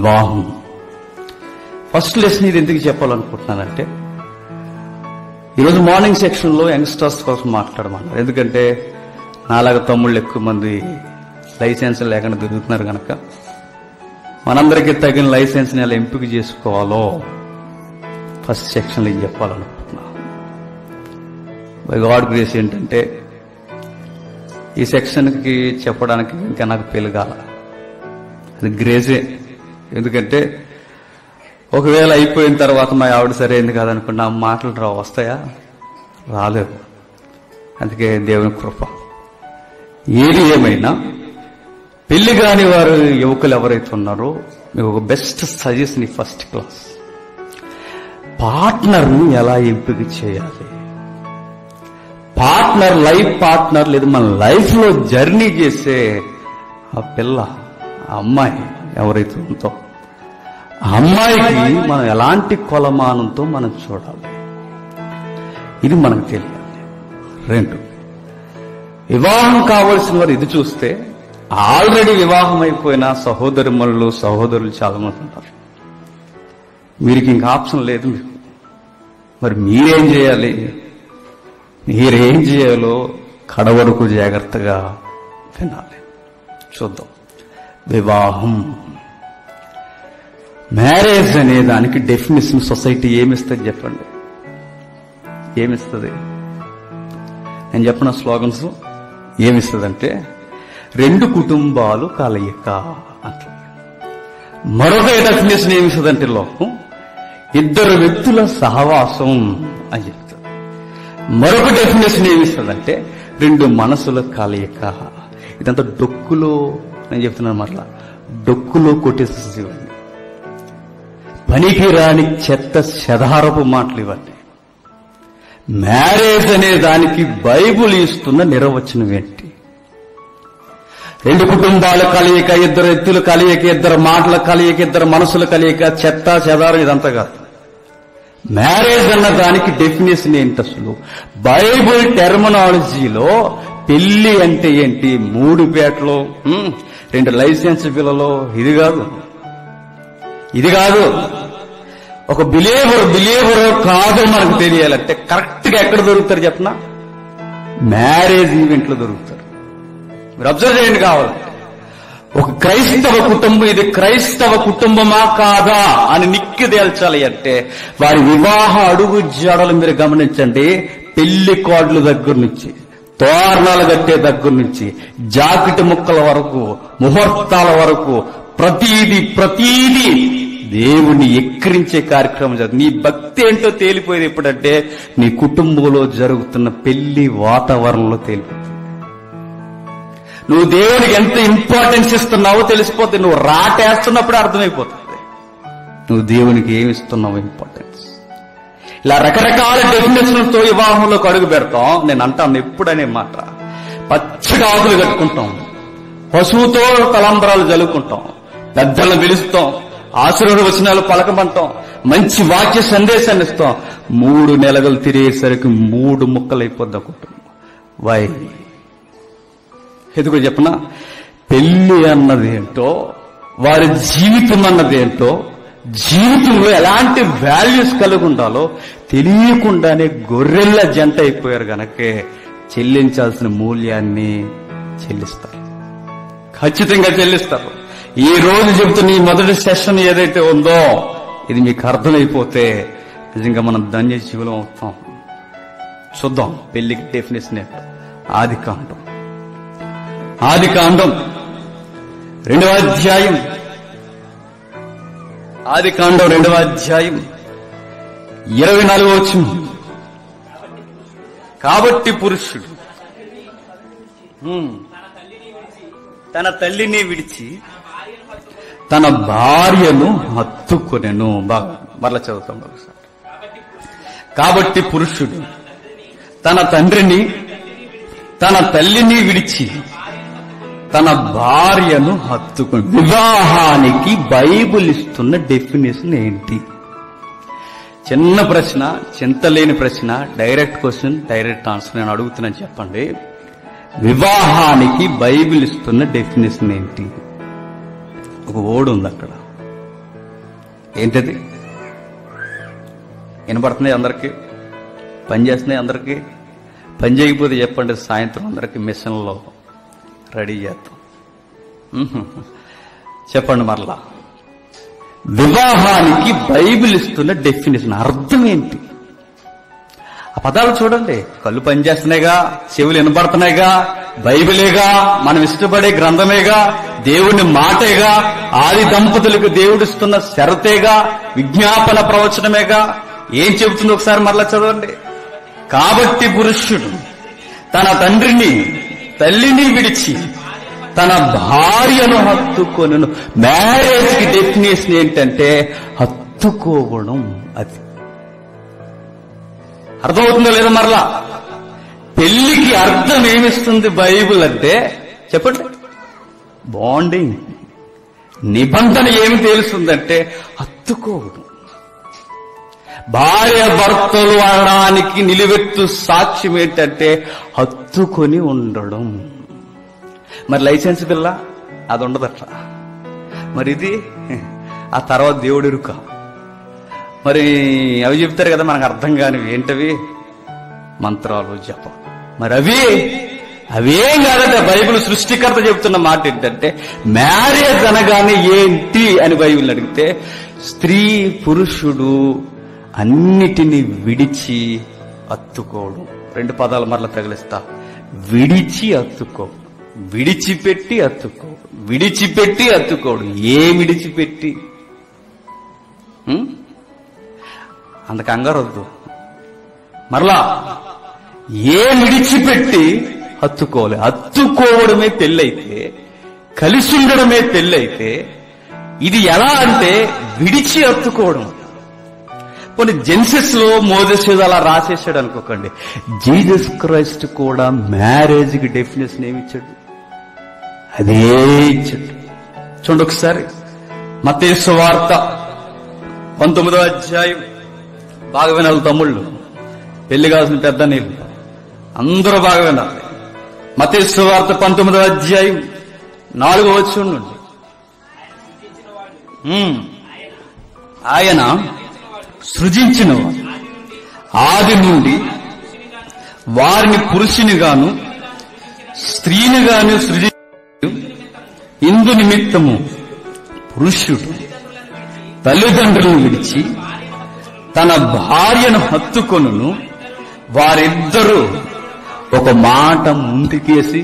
వివాహం. First lesson ఇది ఎందుకు చెప్పాలనుకుంటున్నానంటే, ఈరోజు మార్నింగ్ సెక్షన్లో యంగ్స్టర్స్ కోసం మాట్లాడమన్నారు. ఎందుకంటే నాలాగా తమ్ముళ్ళు ఎక్కువ మంది లైసెన్స్ లేకుండా తిరుగుతున్నారు కనుక మనందరికీ తగిన లైసెన్స్ని ఎలా ఎంపిక చేసుకోవాలో ఫస్ట్ సెక్షన్లో ఏం చెప్పాలనుకుంటున్నా. బై గాడ్ గ్రేస్ ఏంటంటే ఈ సెక్షన్కి చెప్పడానికి ఇంకా నాకు పెళ్ళగాల, అది గ్రేసే. ఎందుకంటే ఒకవేళ అయిపోయిన తర్వాత మా ఆవిడ సరైంది కాదనుకున్నా మాటలు వస్తాయా? రాలేదు. అందుకే దేవుని కృప. ఏది ఏమైనా పెళ్లి కాని వారు యువకులు ఎవరైతే ఉన్నారో మీకు ఒక బెస్ట్ సజెషన్, ఫస్ట్ క్లాస్ పార్ట్నర్ని ఎలా ఎంపిక చేయాలి. పార్ట్నర్, లైఫ్ పార్ట్నర్ లేదు మన లైఫ్ లో జర్నీ చేసే ఆ పిల్ల, ఆ అమ్మాయి ఎవరైతే ఉందో ఆ అమ్మాయికి మనం ఎలాంటి కొలమానంతో మనం చూడాలి, ఇది మనకు తెలియాలి. 2, వివాహం కావలసిన వారు ఇది చూస్తే ఆల్రెడీ వివాహం అయిపోయిన సహోదరులు చాలా మంది ఉంటారు. వీరికి ఇంకా ఆప్షన్ లేదు మీకు. మరి మీరేం చేయాలి? మీరేం చేయాలో కడవరకు జాగ్రత్తగా వినాలి. చూద్దాం. వివాహం, మ్యారేజ్ అనే దానికి డెఫినేషన్ సొసైటీ ఏమిస్తుంది చెప్పండి? ఏమిస్తుంది? నేను చెప్పిన స్లోగన్స్ ఏమిస్తుందంటే 2 కుటుంబాలు కలయిక అంట. మరొక డెఫినేషన్ ఏమిస్తుందంటే లోకం 2 వ్యక్తుల సహవాసం అని చెప్తుంది. మరొక డెఫినేషన్ ఏమిస్తుందంటే 2 మనసుల కలయిక. ఇదంతా డొక్కులో, నేను చెప్తున్నాను మరలా, డొక్కులో కొట్టేసేసి ఇవన్నీ పనికి రాని చెత్త చెదారపు మాటలు ఇవన్నీ. మ్యారేజ్ అనే దానికి బైబుల్ ఇస్తున్న నిర్వచనం ఏంటి? 2 కుటుంబాల కలయిక, 2 వ్యక్తుల కలయిక, 2 మాటల కలయిక, 2 మనసుల కలయిక, చెత్త చెదారం ఇదంతా కాదు. మ్యారేజ్ అన్న దానికి డెఫినేషన్ ఏంటి అసలు? బైబుల్ టెర్మినాలజీలో పెళ్లి అంటే ఏంటి? 3 పేటలో 2 లైసెన్స్ పిల్లలో ఇది కాదు. ఒక బిలీవర్ కాదు మనకు తెలియాలంటే కరెక్ట్ గా ఎక్కడ దొరుకుతారు చెప్పనా? మ్యారేజ్ ఈవెంట్ లో దొరుకుతారు. మీరు అబ్జర్వ్ చేయండి. కావాలంటే ఒక క్రైస్తవ కుటుంబం ఇది క్రైస్తవ కుటుంబమా కాదా అని నిక్కి తేల్చాలి అంటే వారి వివాహ అడుగు జాడలు మీరు గమనించండి. పెళ్లి కార్డుల దగ్గర నుంచి, తోరణాలు కట్టే దగ్గర నుంచి, జాకెట్ ముక్కల వరకు, ముహూర్తాల వరకు ప్రతీది దేవుణ్ణి ఎక్కిరించే కార్యక్రమం జరుగుతుంది. నీ భక్తి ఏంటో తేలిపోయేది ఎప్పుడంటే నీ కుటుంబంలో జరుగుతున్న పెళ్లి వాతావరణంలో తేలిపోతుంది. నువ్వు దేవునికి ఎంత ఇంపార్టెన్స్ ఇస్తున్నావో తెలిసిపోతుంది. నువ్వు రాటేస్తున్నప్పుడే అర్థమైపోతుంది నువ్వు దేవునికి ఏమి ఇస్తున్నావో ఇంపార్టెన్స్. ఇలా రకరకాల డెఫినేషన్లతో వివాహంలోకి అడుగు పెడతాం. నేను అంటాను ఎప్పుడనే మాట, పచ్చగా ఆకులు కట్టుకుంటాం, పశువుతో తలంబరాలు జలుపుకుంటాం, పెద్దలను పిలుస్తాం, ఆశీర్వాద వచనాలు పలకమంటాం, మంచి వాక్య సందేశాన్ని ఇస్తాం. 3 నెలలు తిరిగేసరికి 3 ముక్కలైపోద్ది ఆ కుటుంబం. వై? ఎందుకో చెప్పనా? పెళ్లి అన్నది ఏంటో, వారి జీవితం అన్నది ఏంటో, జీవితంలో ఎలాంటి వాల్యూస్ కలిగి ఉండాలో తెలియకుండానే గొర్రెల్ల జంట అయిపోయారు గనకే చెల్లించాల్సిన మూల్యాన్ని చెల్లిస్తారు. ఖచ్చితంగా చెల్లిస్తారు. ఈ రోజు చెబుతున్న ఈ మొదటి సెషన్ ఏదైతే ఉందో ఇది మీకు అర్థమైపోతే నిజంగా మనం ధన్య జీవులం అవుతాం. చూద్దాం పెళ్లికి డెఫినేషన్ ఏంటో. ఆదికాండం 2వ అధ్యాయం. ఆదికాండం 2వ అధ్యాయం 24వ వచనం. కాబట్టి పురుషుడు తన తల్లిని విడిచి తన భార్యను హత్తుకొనెను. బాగా మరలా చదువుతాం ఒకసారి. కాబట్టి పురుషుడు తన తండ్రిని తన తల్లిని విడిచి తన భార్యను హత్తుకొని. వివాహానికి బైబుల్ ఇస్తున్న డెఫినేషన్ ఏంటి? చిన్న ప్రశ్న, చింతలేని ప్రశ్న, డైరెక్ట్ క్వశ్చన్, డైరెక్ట్ ఆన్సర్. నేను అడుగుతున్నాను, చెప్పండి. వివాహానికి బైబిల్ ఇస్తున్న డెఫినేషన్ ఏంటి? ఒక వర్డ్ ఉంది అక్కడ, ఏంటది? వినపడుతున్నాయి అందరికీ? పని చేస్తున్నాయి అందరికీ? పని చేయకపోతే చెప్పండి, సాయంత్రం అందరికీ మిషన్లో రెడీ చేద్దాం. చెప్పండి మరలా. వివాహానికి బైబిల్ ఇస్తున్న డెఫినేషన్ అర్థం ఏంటి? ఆ పదాలు చూడండి. కళ్ళు పనిచేస్తున్నాయిగా, చెవులు వినపడుతున్నాయిగా, బైబిలేగా, మనం ఇష్టపడే గ్రంథమేగా, దేవుని మాటేగా, ఆది దంపతులకు దేవుడిస్తున్న షరతేగా, విజ్ఞాపన ప్రవచనమేగా. ఏం చెబుతుందో ఒకసారి మరలా చదవండి. కాబట్టి పురుషుడు తన తండ్రిని తల్లిని విడిచి తన భార్యను హత్తుకొనును. మ్యారేజ్ కి డెఫినేషన్ ఏంటంటే హత్తుకోవడం. అది అర్థమవుతుందో లేదో మరలా? పెళ్లికి అర్థం ఏమిస్తుంది బైబిల్ అంటే చెప్పండి? బాండింగ్, నిబంధన ఏమి తెలుస్తుందంటే హత్తుకోవడం. భార్య భర్తలు అనడానికి నిలువెత్తు సాక్ష్యం ఏంటంటే హత్తుకొని ఉండడం. మరి లైసెన్స్ బిల్ల అది ఉండదట్లా. మరి ఇది ఆ తర్వాత దేవుడు ఇరుక. మరి అవి చెప్తారు కదా మనకు అర్థం కానివి. ఏంటవి? మంత్రాలు, జపం. మరి అవేం కాదంటే బైబిల్ సృష్టికర్త చెబుతున్న మాట ఏంటంటే మ్యారేజ్ అనగానే ఏంటి అని బైబిల్ అడిగితే స్త్రీ పురుషుడు అన్నిటినీ విడిచి హత్తుకోవడం. 2 పదాలు మరలా తగిలిస్తా. విడిచి హత్తుకోవడం, విడిచిపెట్టి హత్తుకోవడం, విడిచిపెట్టి హత్తుకోవడం. ఏ విడిచిపెట్టి? అంత కంగారు వద్దు. మరలా ఏ విడిచిపెట్టి హత్తుకోవాలి? హత్తుకోవడమే పెళ్ళైతే, కలిసి ఉండడమే పెళ్ళైతే, ఇది ఎలా అంటే విడిచి హత్తుకోవడం. కొన్ని జెన్సెస్ లో మోసెస్ అలా రాసేసాడు అనుకోకండి. జీసస్ క్రైస్ట్ కూడా మ్యారేజ్ కి డెఫినేషన్ ఏమిచ్చాడు? అదే ఇచ్చాడు. చూడండి ఒకసారి. మత్తయి సువార్త 19వ అధ్యాయం. బాగా వినాలి తమ్ముళ్ళు, పెళ్లి కావాల్సిన పెద్ద నీళ్ళు అందరూ బాగా వినాలి. మత్తయి సువార్త 19వ అధ్యాయం 4వ వచనం నుండి. ఆయన సృజించిన ఆది నుండి వారిని పురుషునిగాను స్త్రీనిగాను సృజించు. ఇందు నిమిత్తము పురుషుడు తల్లిదండ్రులను విడిచి తన భార్యను హత్తుకొనును, వారిద్దరూ ఒక మాట ముందుకేసి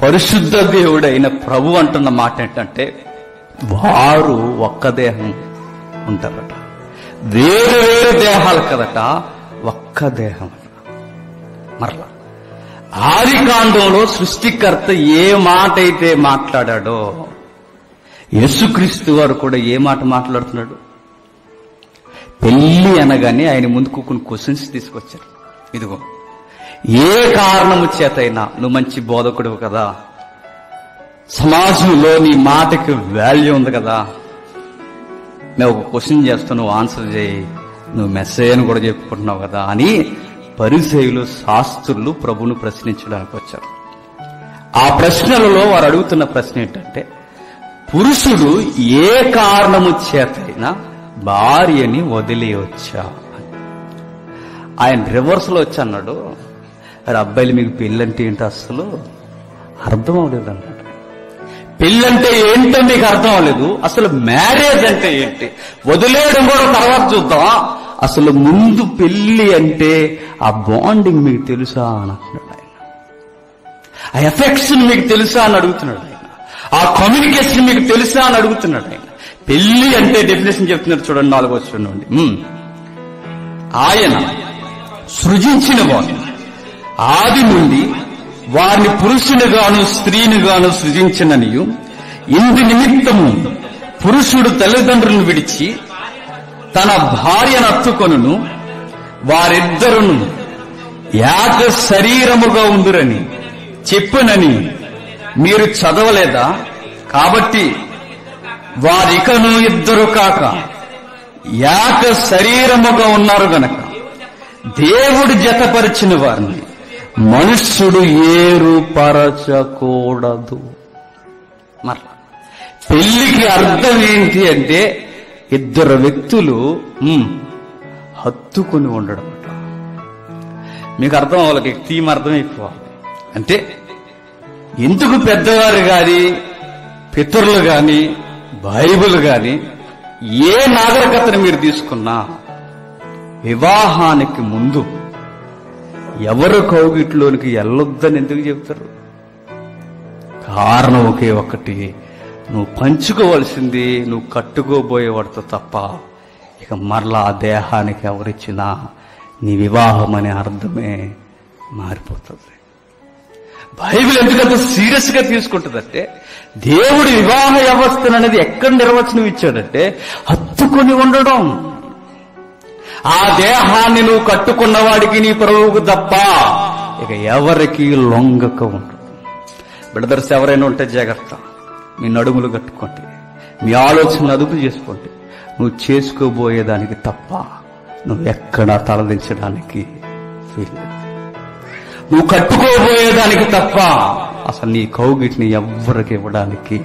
పరిశుద్ధ దేవుడైన ప్రభు అంటున్న మాట ఏంటంటే వారు ఒక్క దేహం ఉంటారట. వేరు వేరు దేహాలు కదట, ఒక్క దేహం. మరలా ఆది కాండంలో సృష్టికర్త ఏ మాట అయితే మాట్లాడాడో యేసుక్రీస్తు వారు కూడా ఏ మాట మాట్లాడుతున్నాడు? పెళ్లి అనగానే ఆయన ముందుకు కొన్ని క్వశ్చన్స్ తీసుకొచ్చారు. ఇదిగో, ఏ కారణము చేతైనా నువ్వు మంచి బోధకుడు కదా, సమాజంలో నీ మాటకి వాల్యూ ఉంది కదా, మేము ఒక క్వశ్చన్ చేస్తాను, నువ్వు ఆన్సర్ చేయి, నువ్వు మెసేజ్ అని కూడా చెప్పుకుంటున్నావు కదా అని పరిసయ్యులు శాస్త్రులు ప్రభును ప్రశ్నించడానికి వచ్చారు. ఆ ప్రశ్నలలో వారు అడుగుతున్న ప్రశ్న ఏంటంటే పురుషుడు ఏ కారణము చేతైనా భార్యని వదిలేయవచ్చా? ఆయన రివర్స్ లో వచ్చి అన్నాడు, అబ్బాయిలు మీకు పెళ్ళంటే ఏంటో అసలు అర్థం అవలేదు అన్నాడు. పెళ్ళంటే ఏంటో మీకు అర్థం అవ్వలేదు, అసలు మ్యారేజ్ అంటే ఏంటి, వదిలేయడం కూడా తర్వాత చూద్దాం, అసలు ముందు పెళ్లి అంటే ఆ బాండింగ్ మీకు తెలుసా అని అంటున్నాడు ఆయన. ఆ ఎఫెక్షన్ మీకు తెలుసా అని అడుగుతున్నాడు ఆయన. ఆ కమ్యూనికేషన్ మీకు తెలుసా అని అడుగుతున్నాడు ఆయన. పెళ్లి అంటే డెఫినేషన్ చెప్తున్నారు చూడండి, 4వ వచనం నుండి. ఆయన సృజించిన వాడు ఆది నుండి వారిని పురుషునిగాను స్త్రీనిగాను సృజించిననియు, ఇందు నిమిత్తము పురుషుడు తల్లిదండ్రులను విడిచి తన భార్యను హత్తుకొనును, వారిద్దరును ఏక శరీరముగా ఉందురని చెప్పునని మీరు చదవలేదా? కాబట్టి వారికను ఇద్దరు కాక ఏక శరీరముగా ఉన్నారు గనక దేవుడు జతపరిచిన వారిని మనుష్యుడు ఏరుపరచకూడదు. మరి పెళ్లికి అర్థం ఏంటి అంటే ఇద్దరు వ్యక్తులు హత్తుకొని ఉండడం. మీకు అర్థం వాళ్ళకి థీమ్ అర్థం ఎక్కువ. అంటే ఎందుకు పెద్దవారు గాని, పితరులు గాని, బైబిల్ గాని, ఏ నాగరికతను మీరు తీసుకున్నా వివాహానికి ముందు ఎవరు కౌగిట్లోనికి వెళ్ళొద్దని ఎందుకు చెబుతారు? కారణం ఒకే ఒక్కటి, నువ్వు పంచుకోవాల్సింది నువ్వు కట్టుకోబోయేవాడితో తప్ప ఇక మరలా ఆ దేహానికి ఎవరిచ్చినా నీ వివాహం అనే అర్థమే మారిపోతుంది. బైబిల్ ఎందుకంత సీరియస్ గా తీసుకుంటుందంటే, దేవుడి వివాహ వ్యవస్థను అనేది ఎక్కడ నిర్వచనం ఇచ్చాడంటే హత్తుకొని ఉండడం. ఆ దేహాన్ని నువ్వు కట్టుకున్న వాడికి నీ ప్రభువుకు తప్ప ఇక ఎవరికి లొంగక ఉండదు. బ్రదర్స్ ఎవరైనా ఉంటే జాగ్రత్త, మీ నడుములు కట్టుకోండి, మీ ఆలోచనలు అదుపు చేసుకోండి. నువ్వు చేసుకోబోయేదానికి తప్ప నువ్వు ఎక్కడా తలదించడానికి వీల్లేదు. నువ్వు కట్టుకోబోయేదానికి తప్ప అసలు నీ కౌగిటిని ఎవ్వరికి ఇవ్వడానికి.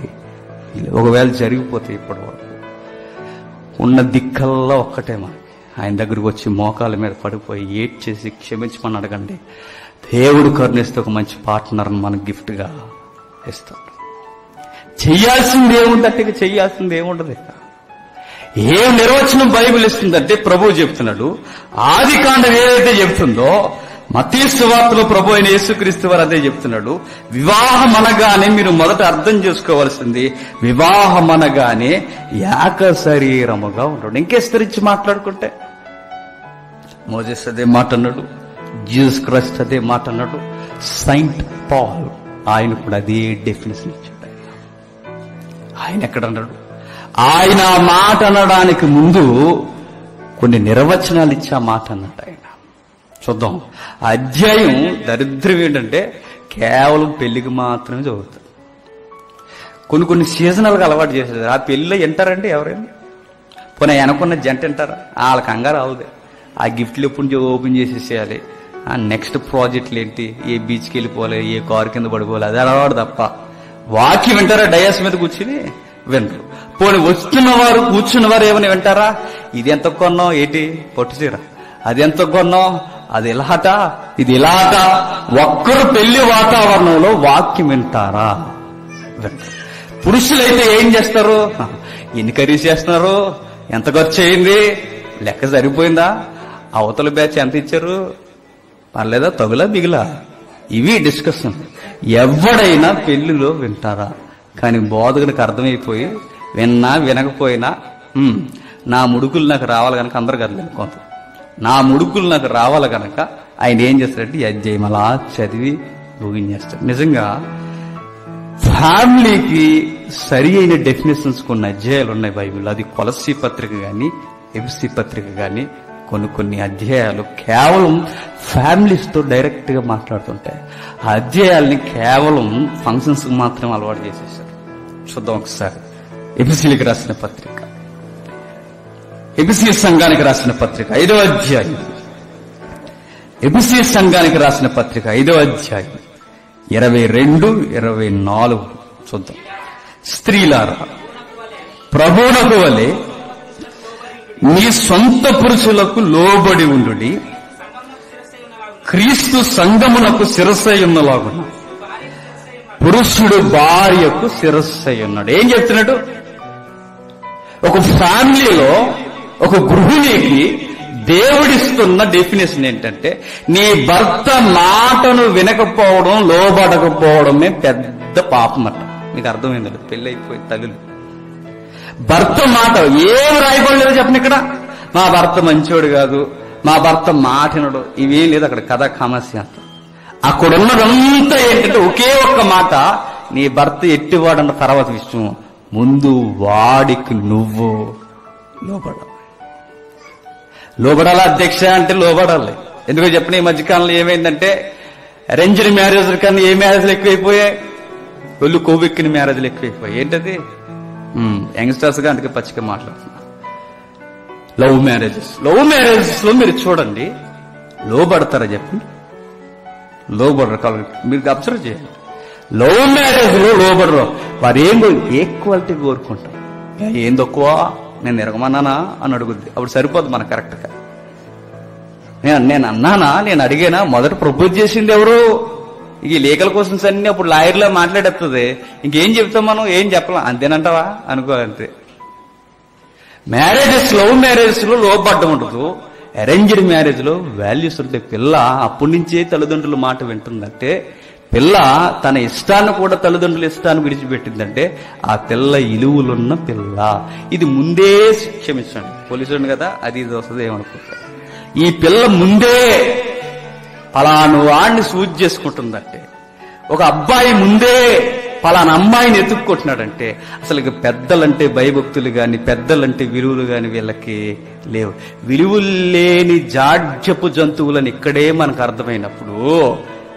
ఒకవేళ జరిగిపోతే ఇప్పటి వరకు ఉన్న దిక్కల్లా ఒక్కటే, మనకి ఆయన దగ్గరకు వచ్చి మోకాల మీద పడిపోయి ఏడ్చేసి క్షమించమని అడగండి. దేవుడు కరుణిస్తే ఒక మంచి పార్ట్నర్ని మనకు గిఫ్ట్ గా ఇస్తాడు. చెయ్యాల్సింది ఏముందంటే ఇక చెయ్యాల్సింది ఏముండదు. ఇక ఏం నిర్వచనం బైబిల్ ఇస్తుందంటే ప్రభువు చెప్తున్నాడు. ఆది కాండం ఏదైతే చెప్తుందో మత్తయి సువార్తలో ప్రభు అయిన యేసుక్రీస్తు వారు అదే చెప్తున్నాడు. వివాహం అనగానే మీరు మొదట అర్థం చేసుకోవాల్సింది, వివాహం అనగానే ఏక శరీరముగా ఉండడం. ఇంకెస్తరించి మాట్లాడుకుంటే మోజెస్ అదే మాట అన్నాడు, జీసస్ క్రైస్ట్ అదే మాట అన్నాడు, సెయింట్ పాల్ ఆయన కూడా అదే డెఫినేషన్ ఇచ్చాడు. ఆయన ఎక్కడ అన్నాడు? ఆయన మాట అనడానికి ముందు కొన్ని నిర్వచనాలు ఇచ్చి ఆ మాట అన్నట్టు ఆయన. చూద్దాం. ఆ అధ్యాయం దరిద్రం ఏంటంటే కేవలం పెళ్లికి మాత్రమే చదువుతారు. కొన్ని సీజనల్గా అలవాటు చేసేది. ఆ పెళ్లిలో వింటారండి ఎవరైనా? పోనీ వెనకున్న జంట వింటారా? వాళ్ళకి కంగారు అవుదే. ఆ గిఫ్ట్లు ఎప్పుడు ఓపెన్ చేసేసేయాలి, నెక్స్ట్ ప్రాజెక్టులు ఏంటి, ఏ బీచ్కి వెళ్ళిపోవాలి, ఏ కారు కింద పడిపోవాలి, అది అలవాడు తప్ప వాక్యం వింటారా? డయాస్ మీద కూర్చుని వింటారు. పోనీ వస్తున్నవారు కూర్చున్నవారు ఏమని వింటారా? ఇది ఎంత కొన్నాం, ఏంటి పొట్టు చీర, అది ఎంత కొన్నాం, అది ఇలాట, ఇది ఇలాట. ఒక్కరు పెళ్లి వాతావరణంలో వాక్యం వింటారా? పురుషులైతే ఏం చేస్తారు? ఎన్ని కర్రీస్ చేస్తున్నారు, ఎంత ఖర్చు అయింది, లెక్క సరిపోయిందా, అవతల బ్యాచ్ ఎంత ఇచ్చారు, పర్లేదా, తగులా మిగిలా, ఇవి డిస్కషన్. ఎవడైనా పెళ్లిలో వింటారా? కానీ బోధకునికి అర్థమైపోయి విన్నా వినకపోయినా నా ముడుకులు నాకు రావాలి కనుక అందరు కదలేదు, కొంత నా ముడుకులు నాకు రావాలి కనుక ఆయన ఏం చేస్తాడంటే ఈ అధ్యాయం అలా చదివి ముగించేస్తాడు. నిజంగా ఫ్యామిలీకి సరి అయిన డెఫినేషన్స్ కొన్ని అధ్యాయాలు ఉన్నాయి బైబిల్. అది కొలస్సీ పత్రిక కానీ ఎఫెసీ పత్రిక కానీ కొన్ని అధ్యాయాలు కేవలం ఫ్యామిలీస్ తో డైరెక్ట్ గా మాట్లాడుతుంటాయి. ఆ అధ్యాయాల్ని కేవలం ఫంక్షన్స్ కు మాత్రం అలవాటు చేసేసారు. చూద్దాం ఒకసారి. ఎఫెసీలకు రాసిన పత్రిక, ఎఫెసీ సంఘానికి రాసిన పత్రిక 5వ అధ్యాయం, ఎఫెసీ సంఘానికి రాసిన పత్రిక 5వ అధ్యాయం 22, 24 చూద్దాం. స్త్రీలారా ప్రభువునకు వలె మీ సొంత పురుషులకు లోబడి ఉండుడి, క్రీస్తు సంఘమునకు శిరస్సై ఉన్నలాగున పురుషుడు భార్యకు శిరస్సై ఉన్నాడు. ఏం చెప్తున్నాడు? ఒక ఫ్యామిలీలో ఒక గృహిణికి దేవుడిస్తున్న డెఫినేషన్ ఏంటంటే, నీ భర్త మాటను వినకపోవడం, లోబడకపోవడమే పెద్ద పాపం అట. మీకు అర్థమైంది? పెళ్లి అయిపోయి తల్లులు భర్త మాట ఏం రాయబడలేదో చెప్పండి. ఇక్కడ మా భర్త మంచోడు కాదు, మా భర్త మాటినడు, ఇవేం లేదు అక్కడ. కథ కామస్య అంత అక్కడున్నదంతా ఏంటంటే ఒకే ఒక్క మాట, నీ భర్త ఎట్టివాడన్న తర్వాత విషయం, ముందు వాడికి నువ్వు లోబడాలి. అధ్యక్ష అంటే లోబడాలి. ఎందుకో చెప్పిన ఈ మధ్యకాలంలో ఏమైందంటే అరేంజ్డ్ మ్యారేజ్ల కన్నా ఏ మ్యారేజ్లు ఎక్కువైపోయాయి, ఒళ్ళు కొవ్వెక్కిన మ్యారేజ్లు ఎక్కువైపోయాయి. ఏంటది? యంగ్స్టర్స్ గా అందుకే పచ్చిగా మాట్లాడుతున్నా. లవ్ మ్యారేజెస్ లో మీరు చూడండి, లోబడతారా చెప్పండి? లోబడరు. కాబట్టి మీరు అబ్జర్వ్ చేయండి. లవ్ మ్యారేజ్ లో లోబడరు. వారు ఈక్వాలిటీ కోరుకుంటారు. ఏం తక్కువ నేను తిరగమన్నానా అని అడుగుద్ది. అప్పుడు సరిపోద్ది మనకు కరెక్ట్గా. నేను అన్నానా, నేను అడిగానా, మొదట ప్రపోజ్ చేసింది ఎవరు? ఈ లీగల్ క్వశ్చన్స్ అన్ని అప్పుడు లాయర్లో మాట్లాడేస్తుంది. ఇంకేం చెప్తాం మనం, ఏం చెప్పలేం. అంతేనంటావా అనుకోవాలంతే. మ్యారేజెస్, లవ్ మ్యారేజెస్ లో లోపడ్డం ఉండదు. అరేంజ్డ్ మ్యారేజ్ లో వాల్యూస్ ఉంటాయి. పిల్ల అప్పటి నుంచే తల్లిదండ్రుల మాట వింటుందంటే, పిల్ల తన ఇష్టాన్ని కూడా తల్లిదండ్రుల ఇష్టాన్ని విడిచిపెట్టిందంటే ఆ పిల్ల ఇలువలున్న పిల్ల. ఇది ముందే క్షమించండి, పోలీసుడు కదా, అది ఇది వస్తుంది ఏమనుకుంటా. ఈ పిల్ల ముందే పలాను వాడిని సూజ్ చేసుకుంటుందంటే, ఒక అబ్బాయి ముందే పలానా అమ్మాయిని ఎత్తుక్కుంటున్నాడంటే, అసలు పెద్దలంటే భయభక్తులు గాని, పెద్దలంటే విలువలు గాని వీళ్ళకి లేవు. విలువలు లేని జాడ్యపు జంతువులని ఇక్కడే మనకు అర్థమైనప్పుడు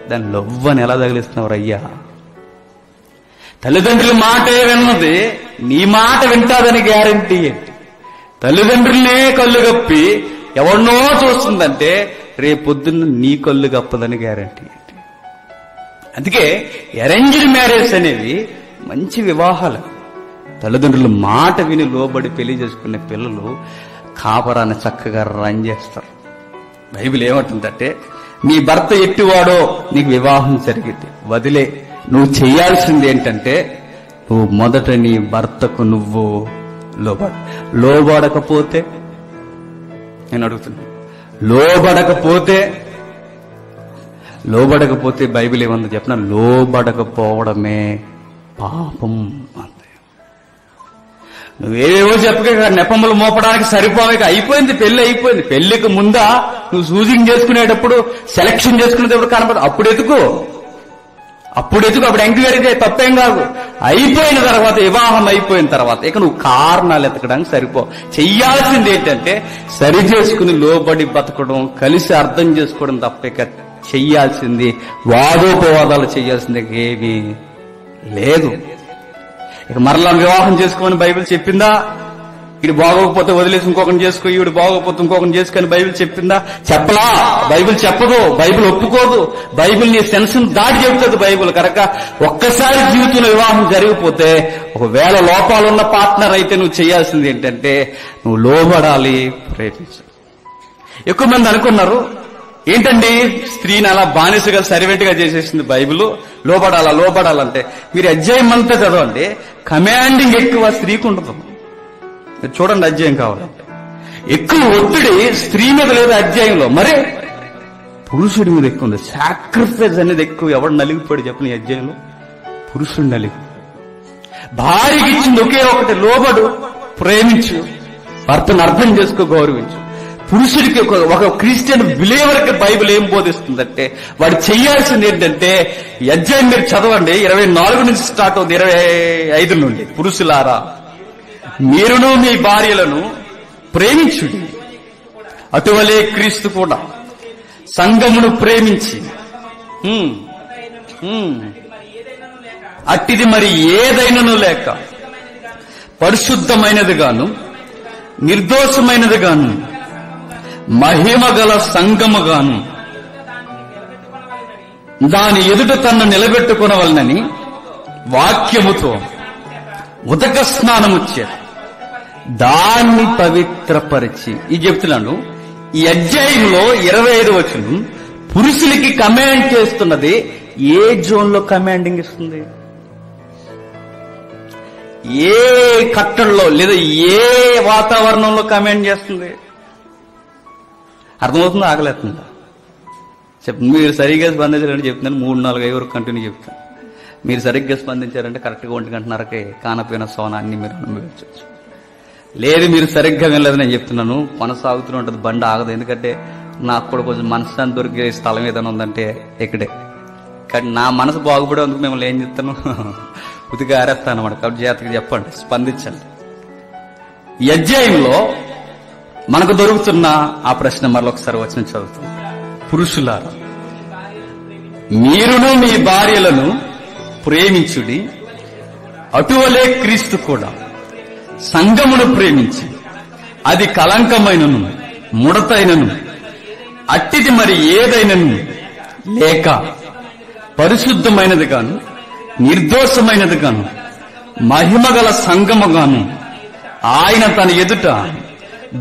దాన్ని లవ్వని ఎలా తగిలిస్తున్నారు అయ్యా? తల్లిదండ్రుల మాటే విన్నది నీ మాట వింటాదని గ్యారంటీ ఏంటి? తల్లిదండ్రులనే కళ్ళు కప్పి ఎవరినో చూస్తుందంటే రేపొద్దున్న నీ కళ్ళు కప్పదని గ్యారంటీ ఏంటి? అందుకే అరేంజ్డ్ మ్యారేజ్ అనేవి మంచి వివాహాలు. తల్లిదండ్రుల మాట విని లోబడి పెళ్లి చేసుకునే పిల్లలు కాపరాన్ని చక్కగా రన్ చేస్తారు. బైబిల్ ఏమంటుందంటే, నీ భర్త ఎట్టివాడో నీకు వివాహం జరిగింది, వదిలే. నువ్వు చేయాల్సింది ఏంటంటే, నువ్వు మొదట నీ భర్తకు నువ్వు లోబడకపోతే, నేను అడుగుతున్నా, లోబడకపోతే బైబిల్ ఏమందో చెప్పిన, లోబడకపోవడమే పాపం అంతే. నువ్వేవేవో చెప్పక నెపములు మోపడానికి సరిపోవేక అయిపోయింది, పెళ్లి అయిపోయింది. పెళ్లికి ముందా నువ్వు సూజింగ్ చేసుకునేటప్పుడు, సెలక్షన్ చేసుకునేటప్పుడు కనపడదు. అప్పుడు ఎతుకు, అప్పుడు ఎంక్వైరీ చేయి, తప్పేం కాదు. అయిపోయిన తర్వాత, వివాహం అయిపోయిన తర్వాత ఇక నువ్వు కారణాలు ఎతకడానికి సరిపో. చెయ్యాల్సింది ఏంటంటే సరి చేసుకుని లోబడి బతకడం, కలిసి అర్థం చేసుకోవడం తప్ప ఇక చెయ్యాల్సింది వాదోపవాదాలు చెయ్యాల్సింది ఏమీ లేదు. ఇక మరలా వివాహం చేసుకోమని బైబిల్ చెప్పిందా? ఇది బాగోకపోతే వదిలేసి ఇంకొకరిని చేసుకో, ఈవిడ బాగోకపోతే ఇంకొకరిని చేసుకొని బైబిల్ చెప్పిందా? చెప్పలా. బైబిల్ చెప్పదు, బైబిల్ ఒప్పుకోదు. బైబిల్ నీ సెన్స్ దాటి చెబుతుంది బైబిల్. కనుక ఒక్కసారి జీవితంలో వివాహం జరిగిపోతే, ఒకవేళ లోపాలున్న పార్ట్నర్ అయితే నువ్వు చేయాల్సింది ఏంటంటే నువ్వు లోబడాలి, ప్రయత్నించాలి. ఎక్కువ మంది అనుకున్నారు ఏంటండి స్త్రీని అలా బానిసగా సర్వెంట్ గా చేసేసింది బైబిల్, లోబడాలంటే. మీరు అధ్యాయం అంతా చదవండి, కమాండింగ్ ఎక్కువ స్త్రీకి ఉండదు. మీరు చూడండి, అధ్యాయం కావాలంటే ఎక్కువ ఒత్తిడి స్త్రీ మీద లేదు అధ్యాయంలో, మరే పురుషుడి మీద ఎక్కువ ఉంది. సాక్రిఫైస్ అనేది ఎక్కువ. ఎవడు నలిగిపోయాడు చెప్పిన ఈ అధ్యాయంలో? పురుషుడు నలిగి. భార్యకి ఇచ్చింది ఒకే ఒకటి, లోబడు, ప్రేమించు, భర్తను అర్థం చేసుకో, గౌరవించు. పురుషుడికి ఒక క్రిస్టియన్ బిలీవర్ కి బైబిల్ ఏం బోధిస్తుందంటే, వాడు చేయాల్సింది ఏంటంటే, ఈ అధ్యాయం మీరు చదవండి, 24 నుంచి స్టార్ట్ అవుతుంది, 25 నుండి. పురుషులారా, మీరును మీ భార్యలను ప్రేమించుడి, అటువలే క్రీస్తు కూడా సంఘమును ప్రేమించి, అట్టిది మరి ఏదైనను లేక పరిశుద్ధమైనది గాను నిర్దోషమైనది గాను మహిమగల సంఘముగాను దాని ఎదుట తన్ను నిలబెట్టుకునవలనని వాక్యముతో ఉదక స్నానము చేత దాన్ని పవిత్రపరిచి. ఇది చెప్తున్నాను. ఈ అధ్యాయంలో 25 వచనం పురుషులకి కమాండ్ చేస్తున్నది. ఏ జోన్ లో కమాండింగ్ ఇస్తుంది? ఏ కట్టడలో లేదా ఏ వాతావరణంలో కమాండ్ చేస్తుంది? అర్థమవుతుందో ఆగలేస్తుందా? మీరు సరిగ్గా స్పందించారంటే చెప్తున్నాను, 3, 4, 5 వరకు కంటిన్యూ చెప్తాను. మీరు సరిగ్గా స్పందించారంటే కరెక్ట్గా 1 గంటన్నరకే కానపోయిన సోనాన్ని మీరు అనుభవించవచ్చు. లేదు మీరు సరిగ్గా వినలేదు, నేను చెప్తున్నాను, కొనసాగుతూనే ఉంటుంది, బండి ఆగదు. ఎందుకంటే నాకు కూడా కొంచెం మనశ్శాంతి దొరికే స్థలం ఏదైనా ఉందంటే ఇక్కడే. కానీ నా మనసు బాగుపడేందుకు మిమ్మల్ని ఏం చెప్తాను, ఉతిగా ఆరేస్తాను అన్నమాట. కాబట్టి జాగ్రత్తగా చెప్పండి, స్పందించండి. ఈ అధ్యాయంలో మనకు దొరుకుతున్న ఆ ప్రశ్న మరొకసారి వచ్చిన చదువుతుంది. పురుషులారా, మీరును మీ భార్యలను ప్రేమించుడి, అటువలే క్రీస్తు కూడా సంఘమును ప్రేమించి అది కలంకమైనను ముడతైనను అట్టిది మరి ఏదైనను లేక పరిశుద్ధమైనది గాను నిర్దోషమైనది గాను మహిమగల సంఘముగాను ఆయన తన ఎదుట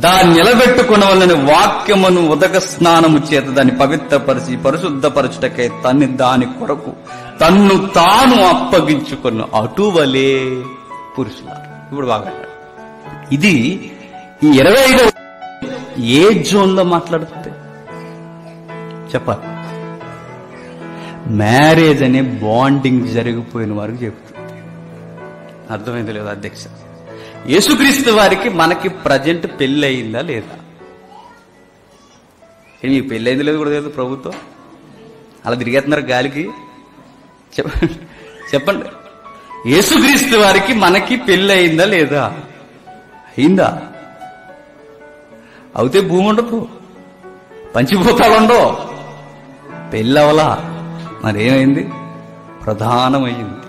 దాన్ని నిలబెట్టుకునవలని వాక్యమును ఉదక స్నానము చేత దాన్ని పవిత్రపరిచి పరిశుద్ధపరచుటకై దాని కొరకు తన్ను తాను అప్పగించుకున్న అటువలే పురుషులారు. ఇప్పుడు బాగా ఇది ఈ 25వ ఏ జోన్లో మాట్లాడుతుంది చెప్పాలి? మ్యారేజ్ అనే బాండింగ్ జరిగిపోయిన వారికి చెప్తుంది. అర్థమైంది లేదా అధ్యక్ష? యేసుక్రీస్తు వారికి మనకి ప్రజెంట్ పెళ్లి అయిందా లేదా? మీకు పెళ్లి అయింది లేదు కూడా లేదు ప్రభుత్వం అలా తిరిగేస్తున్నారు గాలికి. చెప్పండి, యేసుక్రీస్తు వారికి మనకి పెళ్లి అయిందా లేదా? అయిందా? అవుతే భూమి ఉండదు, పంచిపోతాలు ఉండవు. పెళ్ళి అవలా, మరేమైంది? ప్రధానమైంది.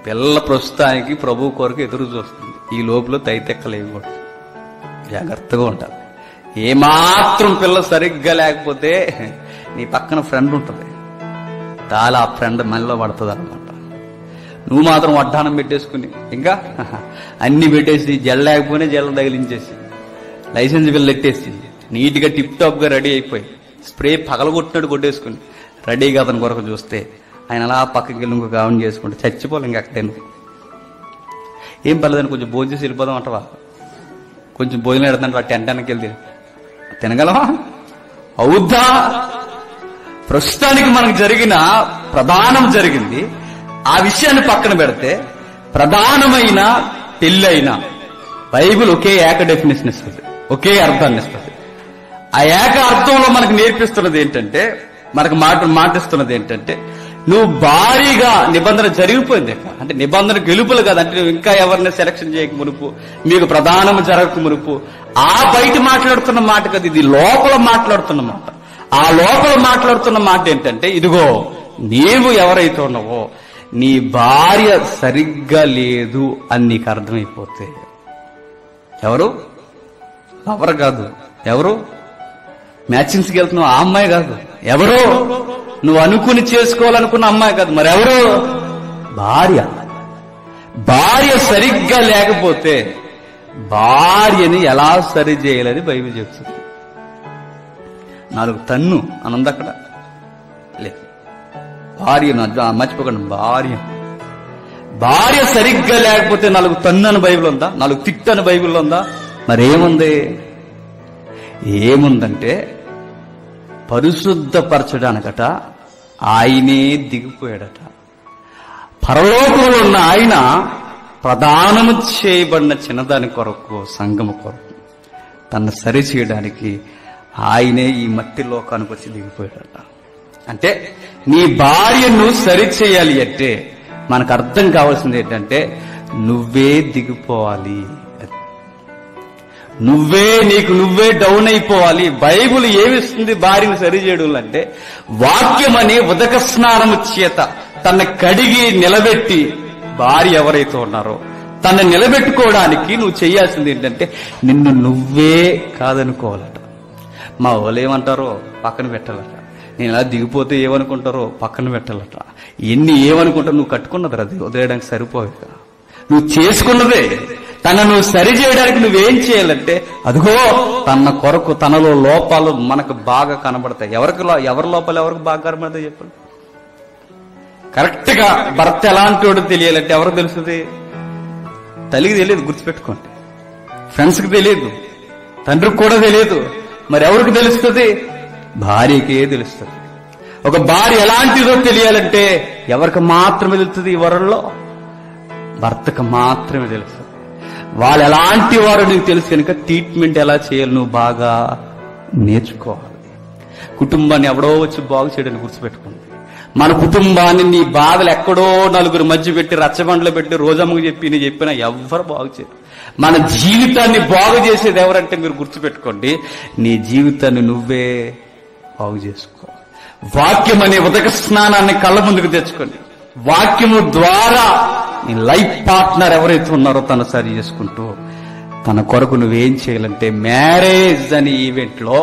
పిల్ల ప్రస్తుతానికి ప్రభు కొరకు ఎదురు చూస్తుంది. ఈ లోపల తైతెక్కలేకూడదు, జాగ్రత్తగా ఉంటారు. ఏమాత్రం పిల్ల సరిగ్గా లేకపోతే నీ పక్కన ఫ్రెండ్ ఉంటుంది, చాలా ఆ ఫ్రెండ్ మనలో పడుతుంది అనమాట. నువ్వు మాత్రం వడ్డానం పెట్టేసుకుని ఇంకా అన్ని పెట్టేసి జల్ లేకపోయినా జల్ల తగిలించేసి లైసెన్స్ బిల్లు ఎట్టేసి నీట్గా టిప్ టాప్ గా రెడీ అయిపోయి స్ప్రే పగలగొట్టినట్టు కొట్టేసుకుని రెడీగా అతని కొరకు చూస్తే ఆయన అలా పక్కకి వెళ్ళి ఇంకొక ఆన్ చేసుకుంటే చచ్చిపోలే. ఇంక అక్కడే ఏం పర్లేదని కొంచెం భోజనం చేసి వెళ్ళిపోదాం అంటవా? కొంచెం భోజనం పెడతాను ఆ టెంట్ వెనక్కి వెళ్తే తినగలవా? అవుద్దా? ప్రస్తుతానికి మనకు జరిగిన ప్రధానం జరిగింది. ఆ విషయాన్ని పక్కన పెడితే ప్రధానమైన పెళ్లి అయినా బైబిల్ ఒకే ఏక డెఫినేషన్ ఇస్తుంది, ఒకే అర్థాన్ని ఇస్తుంది. ఆ ఏక అర్థంలో మనకు నేర్పిస్తున్నది ఏంటంటే, మనకు మాటిస్తున్నది ఏంటంటే, నువ్వు భారీగా నిబంధన జరిగిపోయింది అంటే నిబంధన గెలుపులు కదా, అంటే నువ్వు ఇంకా ఎవరిని సెలక్షన్ చేయక మునుపు, మీకు ప్రధానం జరగక మునుపు, ఆ బయట మాట్లాడుతున్న మాట కదా, ఇది లోపల మాట్లాడుతున్న మాట. ఆ లోపల మాట్లాడుతున్న మాట ఏంటంటే, ఇదిగో నీవు ఎవరైతే ఉన్నావో నీ భార్య సరిగ్గా లేదు అని నీకు అర్థమైపోతే, ఎవరు ఎవరు కాదు, ఎవరు మ్యాచింగ్స్కి వెళ్తున్నావు ఆ అమ్మాయి కాదు, ఎవరు నువ్వు అనుకుని చేసుకోవాలనుకున్న అమ్మాయి కాదు, మరెవరు? భార్య. భార్య సరిగ్గా లేకపోతే భార్యని ఎలా సరి చేయాలని బైబిల్ చెప్తుంది. 4 తన్ను అని ఉంది అక్కడ, లేదు భార్య మర్చిపోకండి, భార్య సరిగ్గా లేకపోతే 4 తన్ను అని బైబిల్ ఉందా? 4 తిట్టు అని బైబిల్లో ఉందా? మరేముంది? ఏముందంటే పరిశుద్ధపరచడానికట ఆయనే దిగిపోయాడట. పరలోకంలో ఉన్న ఆయన ప్రదానము చేయబడిన చిన్నదాని కొరకు, సంఘము కొరకు తను సరి చేయడానికి ఆయనే ఈ మట్టి లోకానికి వచ్చి దిగిపోయాడట. అంటే నీ భార్యను సరి చేయాలి అంటే మనకు అర్థం కావాల్సింది ఏంటంటే, నువ్వే దిగిపోవాలి, నీకు నువ్వే డౌన్ అయిపోవాలి. బైబుల్ ఏమిస్తుంది భార్యను సరి చేయడం అంటే, వాక్యం అనే ఉదక స్నానము చేత తన కడిగి నిలబెట్టి, భార్య ఎవరైతే ఉన్నారో తను నిలబెట్టుకోవడానికి నువ్వు చేయాల్సింది ఏంటంటే, నిన్ను నువ్వే కాదనుకోవాలట. మా వాళ్ళు ఏమంటారో పక్కన పెట్టాలట, నేను ఇలా దిగిపోతే ఏమనుకుంటారో పక్కన పెట్టాలట. ఎన్ని ఏమనుకుంటారో నువ్వు కట్టుకున్నది అది వదిలేయడానికి సరిపోక, నువ్వు చేసుకున్నదే. తనను సరి చేయడానికి నువ్వేం చేయాలంటే, అదిగో తన కొరకు తనలో లోపాలు మనకు బాగా కనబడతాయి. ఎవరి లోపాలు ఎవరికి బాగా కనబడతాయి చెప్పండి? కరెక్ట్ గా భర్త ఎలాంటి వాడు తెలియాలంటే ఎవరికి తెలుస్తుంది? తల్లికి తెలియదు, గుర్తుపెట్టుకోండి. ఫ్రెండ్స్ కి తెలియదు, తండ్రికి కూడా తెలియదు. మరి ఎవరికి తెలుస్తుంది? భార్యకే తెలుస్తుంది. ఒక భార్య ఎలాంటిదో తెలియాలంటే ఎవరికి మాత్రమే తెలుస్తుంది? ఈ వరంలో భర్తకు మాత్రమే తెలుస్తుంది. వాళ్ళు ఎలాంటి వారు నీకు తెలుసు కనుక ట్రీట్మెంట్ ఎలా చేయాలి నువ్వు బాగా నేర్చుకోవాలి. కుటుంబాన్ని ఎవడో వచ్చి బాగు చేయడానికి గుర్తుపెట్టుకోండి. మన కుటుంబాన్ని నీ బాధలు ఎక్కడో నలుగురు మధ్య పెట్టి రచ్చబండలో పెట్టి రోజమ్మకు చెప్పినా ఎవ్వరు బాగు చేయరు. మన జీవితాన్ని బాగు చేసేది ఎవరంటే మీరు గుర్తుపెట్టుకోండి, నీ జీవితాన్ని నువ్వే బాగు చేసుకో. వాక్యం అనే ఉదక స్నానాన్ని కళ్ళ ముందుకు తెచ్చుకోండి. వాక్యము ద్వారా నీ లైఫ్ పార్ట్నర్ ఎవరైతే ఉన్నారో తను సరి చేసుకుంటూ తన కొరకు నువ్వేం చేయాలంటే, మ్యారేజ్ అనే ఈవెంట్ లో,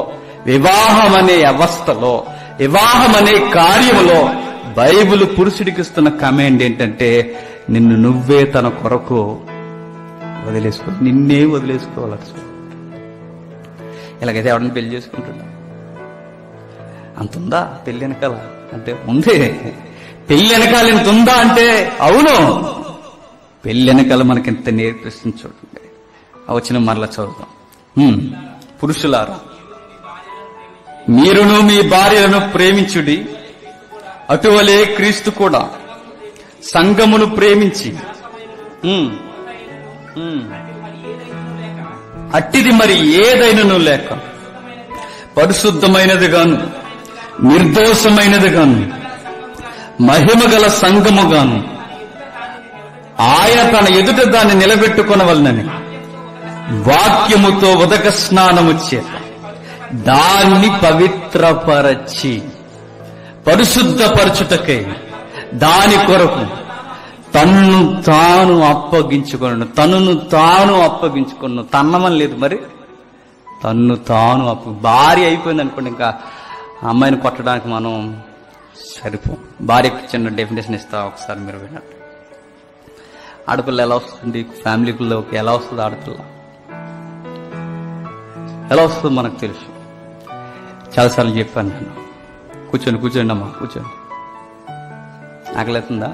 వివాహం అనే అవస్థలో, వివాహం అనే కార్యములో బైబిల్ పురుషుడికి ఇస్తున్న కమాండ్ ఏంటంటే, నిన్ను నువ్వే తన కొరకు వదిలేసుకో, నిన్నే వదిలేసుకోవాలి. ఇలాగైతే ఎవడన్నా పెళ్లి చేసుకుంటున్నా అంత ఉందా పెళ్లి వెనకాల అంటే? ఉంది. పెళ్లి వెనకాల ఇంత ఉందా అంటే అవును. పెళ్లి వెనకాల మనకి ఇంత నేర్పిస్తుంది చూడండి. వచ్చిన మరలా చదువుతాం. పురుషులారా, మీరును మీ భార్యలను ప్రేమించుడి, అటువలే క్రీస్తు కూడా సంఘమును ప్రేమించి అట్టిది మరి ఏదైనను లేక పరిశుద్ధమైనది గాను నిర్దోషమైనది గాను మహిమగల సంఘము గాను ఆయన తన ఎదుట దాన్ని నిలబెట్టుకొనవలనని వాక్యముతో ఉదక స్నానము చేత దాన్ని పవిత్రపరచి పరిశుద్ధపరచుటకై దాని కొరకు తన్ను తాను అప్పగించుకొను. తనను తాను అప్పగించుకున్నాను. తన్నమని లేదు మరి, తన్ను తాను భార్య అయిపోయింది అనుకోండి, ఇంకా అమ్మాయిని కొట్టడానికి మనం సరిపో. భార్యకి చిన్న డెఫినేషన్ ఇస్తా ఒకసారి మీరు విన్నట్టు. ఆడపిల్ల ఎలా వస్తుంది ఫ్యామిలీలోకి? ఎలా వస్తుంది ఆడపిల్ల? ఎలా వస్తుందో మనకు తెలుసు. చాలాసార్లు చెప్పాను నేను. కూర్చోండి అమ్మా, కూర్చోండి. ఆకలిస్తుందా?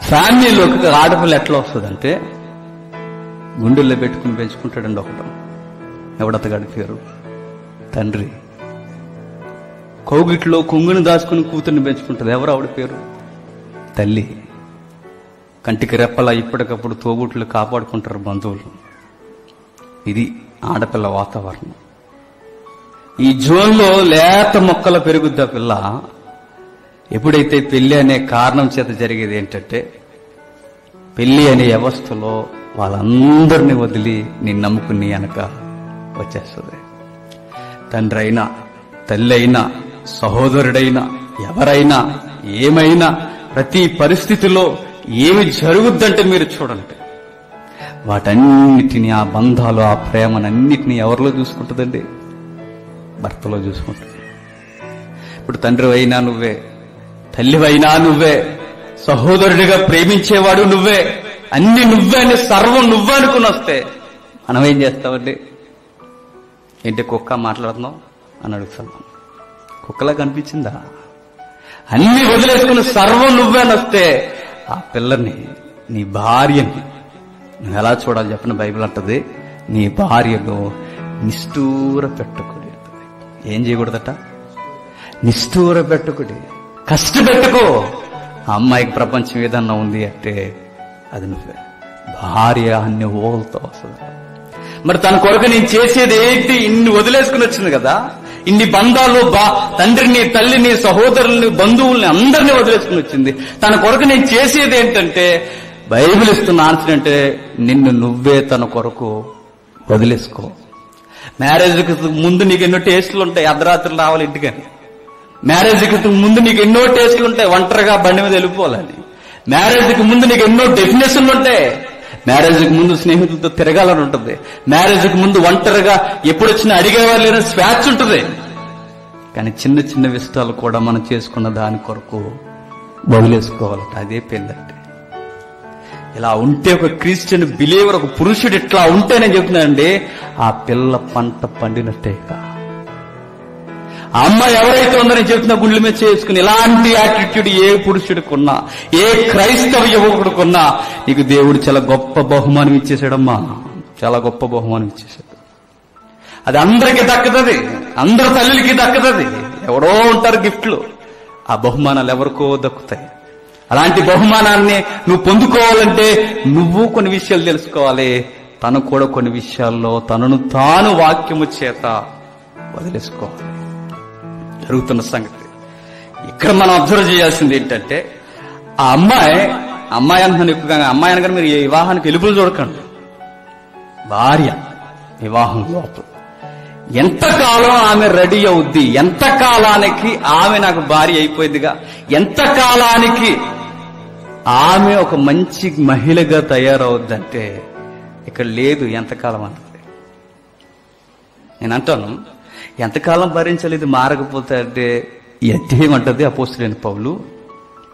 ఫ్యామిలీలోకి ఆడపిల్ల ఎట్లా వస్తుందంటే గుండెల్లో పెట్టుకుని పెంచుకుంటాడండి ఒకడు. ఎవడతగాడి పేరు? తండ్రి. కౌగిట్లో కొంగుని దాచుకుని కూతుర్ని పెంచుకుంటుంది. ఎవరు ఆవిడ పేరు? తల్లి. కంటికి రెప్పలా ఇప్పటికప్పుడు తోబుట్లు కాపాడుకుంటారు బంధువులు. ఇది ఆడపిల్ల వాతావరణం. ఈ జోన్లో లేత మొక్కల పెరుగుద్దా పిల్ల. ఎప్పుడైతే పెళ్లి అనే కారణం చేత జరిగేది ఏంటంటే, పెళ్లి అనే వ్యవస్థలో వాళ్ళందరినీ వదిలి నేను నమ్ముకుని వెనక వచ్చేస్తుంది. తండ్రి అయినా, తల్లి అయినా, సహోదరుడైనా, ఎవరైనా, ఏమైనా ప్రతి పరిస్థితిలో ఏమి జరుగుద్దంటే మీరు చూడండి, వాటన్నిటినీ, ఆ బంధాలు, ఆ ప్రేమనన్నిటినీ ఎవరిలో చూసుకుంటుందండి? భర్తలో చూసుకుంటుంది. ఇప్పుడు తండ్రి అయినా నువ్వే, తల్లివైనా నువ్వే, సహోదరుడిగా ప్రేమించేవాడు నువ్వే, అన్ని నువ్వే అని సర్వం నువ్వే అనుకుని వస్తే మనం ఏం చేస్తామండి? ఏంటి కుక్క మాట్లాడుతున్నావు అని అడుగుతున్నాం. కుక్కలా కనిపించిందా? అన్ని వదిలేసుకుని సర్వం నువ్వే అని వస్తే ఆ పిల్లని, నీ భార్యని నువ్వు ఎలా చూడాలి చెప్పిన బైబిల్ అంటది, నీ భార్యను నిష్ఠూర పెట్టుకుని. ఏం చేయకూడదట? నిష్ఠూర పెట్టుకుని, కష్టపెట్టుకో. ఆ అమ్మాయికి ప్రపంచం ఏదన్నా ఉంది అంటే అది నువ్వే. భార్య అన్ని ఓలతో వస్తుంది. మరి తన కొరకు నేను చేసేది ఏంటి? ఇన్ని వదిలేసుకుని వచ్చింది కదా, ఇన్ని బంధాలు, తండ్రిని, తల్లిని, సహోదరుల్ని, బంధువుల్ని అందరినీ వదిలేసుకుని వచ్చింది. తన కొరకు నేను చేసేది ఏంటంటే, బైబిల్ ఇస్తున్న ఆన్సర్ అంటే నిన్ను నువ్వే తన కొరకు వదిలేసుకో. మ్యారేజ్కి ముందు నీకు ఎన్నో టేస్టులు ఉంటాయి, అర్ధరాత్రులు రావాలి ఇంటికని. మ్యారేజ్కి ముందు నీకు ఎన్నో టేస్టులు ఉంటాయి, ఒంటరిగా బండి మీద వెళ్ళిపోవాలని. మ్యారేజ్కి ముందు నీకు ఎన్నో డెఫినేషన్లు ఉంటాయి. మ్యారేజ్కి ముందు స్నేహితులతో తిరగాలని ఉంటుంది. మ్యారేజ్కి ముందు ఒంటరిగా ఎప్పుడొచ్చినా అడిగేవారు లేని స్వేచ్ఛ ఉంటుంది. కానీ చిన్న చిన్న విషయాలు కూడా మనం చేసుకున్న దాని కొరకు వదిలేసుకోవాలట. అదే పెళ్ళంటే. ఇలా ఉంటే ఒక క్రిస్టియన్ బిలీవర్, ఒక పురుషుడు ఇట్లా ఉంటే నేను చెప్తున్నానండి, ఆ పిల్ల పంట పండినట్టే. ఆ అమ్మాయి ఎవరైతే ఉందో నేను చెప్తున్నా, గుండెల మీద చేసుకుని ఇలాంటి యాటిట్యూడ్ ఏ పురుషుడికున్నా, ఏ క్రైస్తవ యువకుడికున్నా నీకు దేవుడు చాలా గొప్ప బహుమానం ఇచ్చేసాడమ్మా. చాలా గొప్ప బహుమానం ఇచ్చేసాడు. అది అందరికీ దక్కదది, అందరి తల్లికి దక్కదది. ఎవరో ఉంటారు గిఫ్ట్లు, ఆ బహుమానాలు ఎవరికో దక్కుతాయి. అలాంటి బహుమానాన్ని నువ్వు పొందుకోవాలంటే నువ్వు కొన్ని విషయాలు తెలుసుకోవాలి. తను కూడా కొన్ని విషయాల్లో తనను తాను వాక్యము చేత వదిలేసుకోవాలి. జరుగుతున్న సంగతి ఇక్కడ మనం అబ్జర్వ్ చేయాల్సింది ఏంటంటే, ఆ అమ్మాయి అంటున్నాను ఎక్కువగా, అమ్మాయి అనగానే మీరు వివాహానికి ఎలుపులు చూడకండి. భార్య వివాహం లోపల ఎంతకాలం ఆమె రెడీ అవుద్ది, ఎంతకాలానికి ఆమె నాకు భార్య అయిపోయిందిగా, ఎంతకాలానికి ఆమె ఒక మంచి మహిళగా తయారవుద్దంటే ఇక్కడ లేదు. ఎంతకాలం అన్నది నేను అంటాను, ఎంతకాలం భరించలేదు మారకపోతే అంటే అధ్యాయం అంటది అపోస్తలుడైన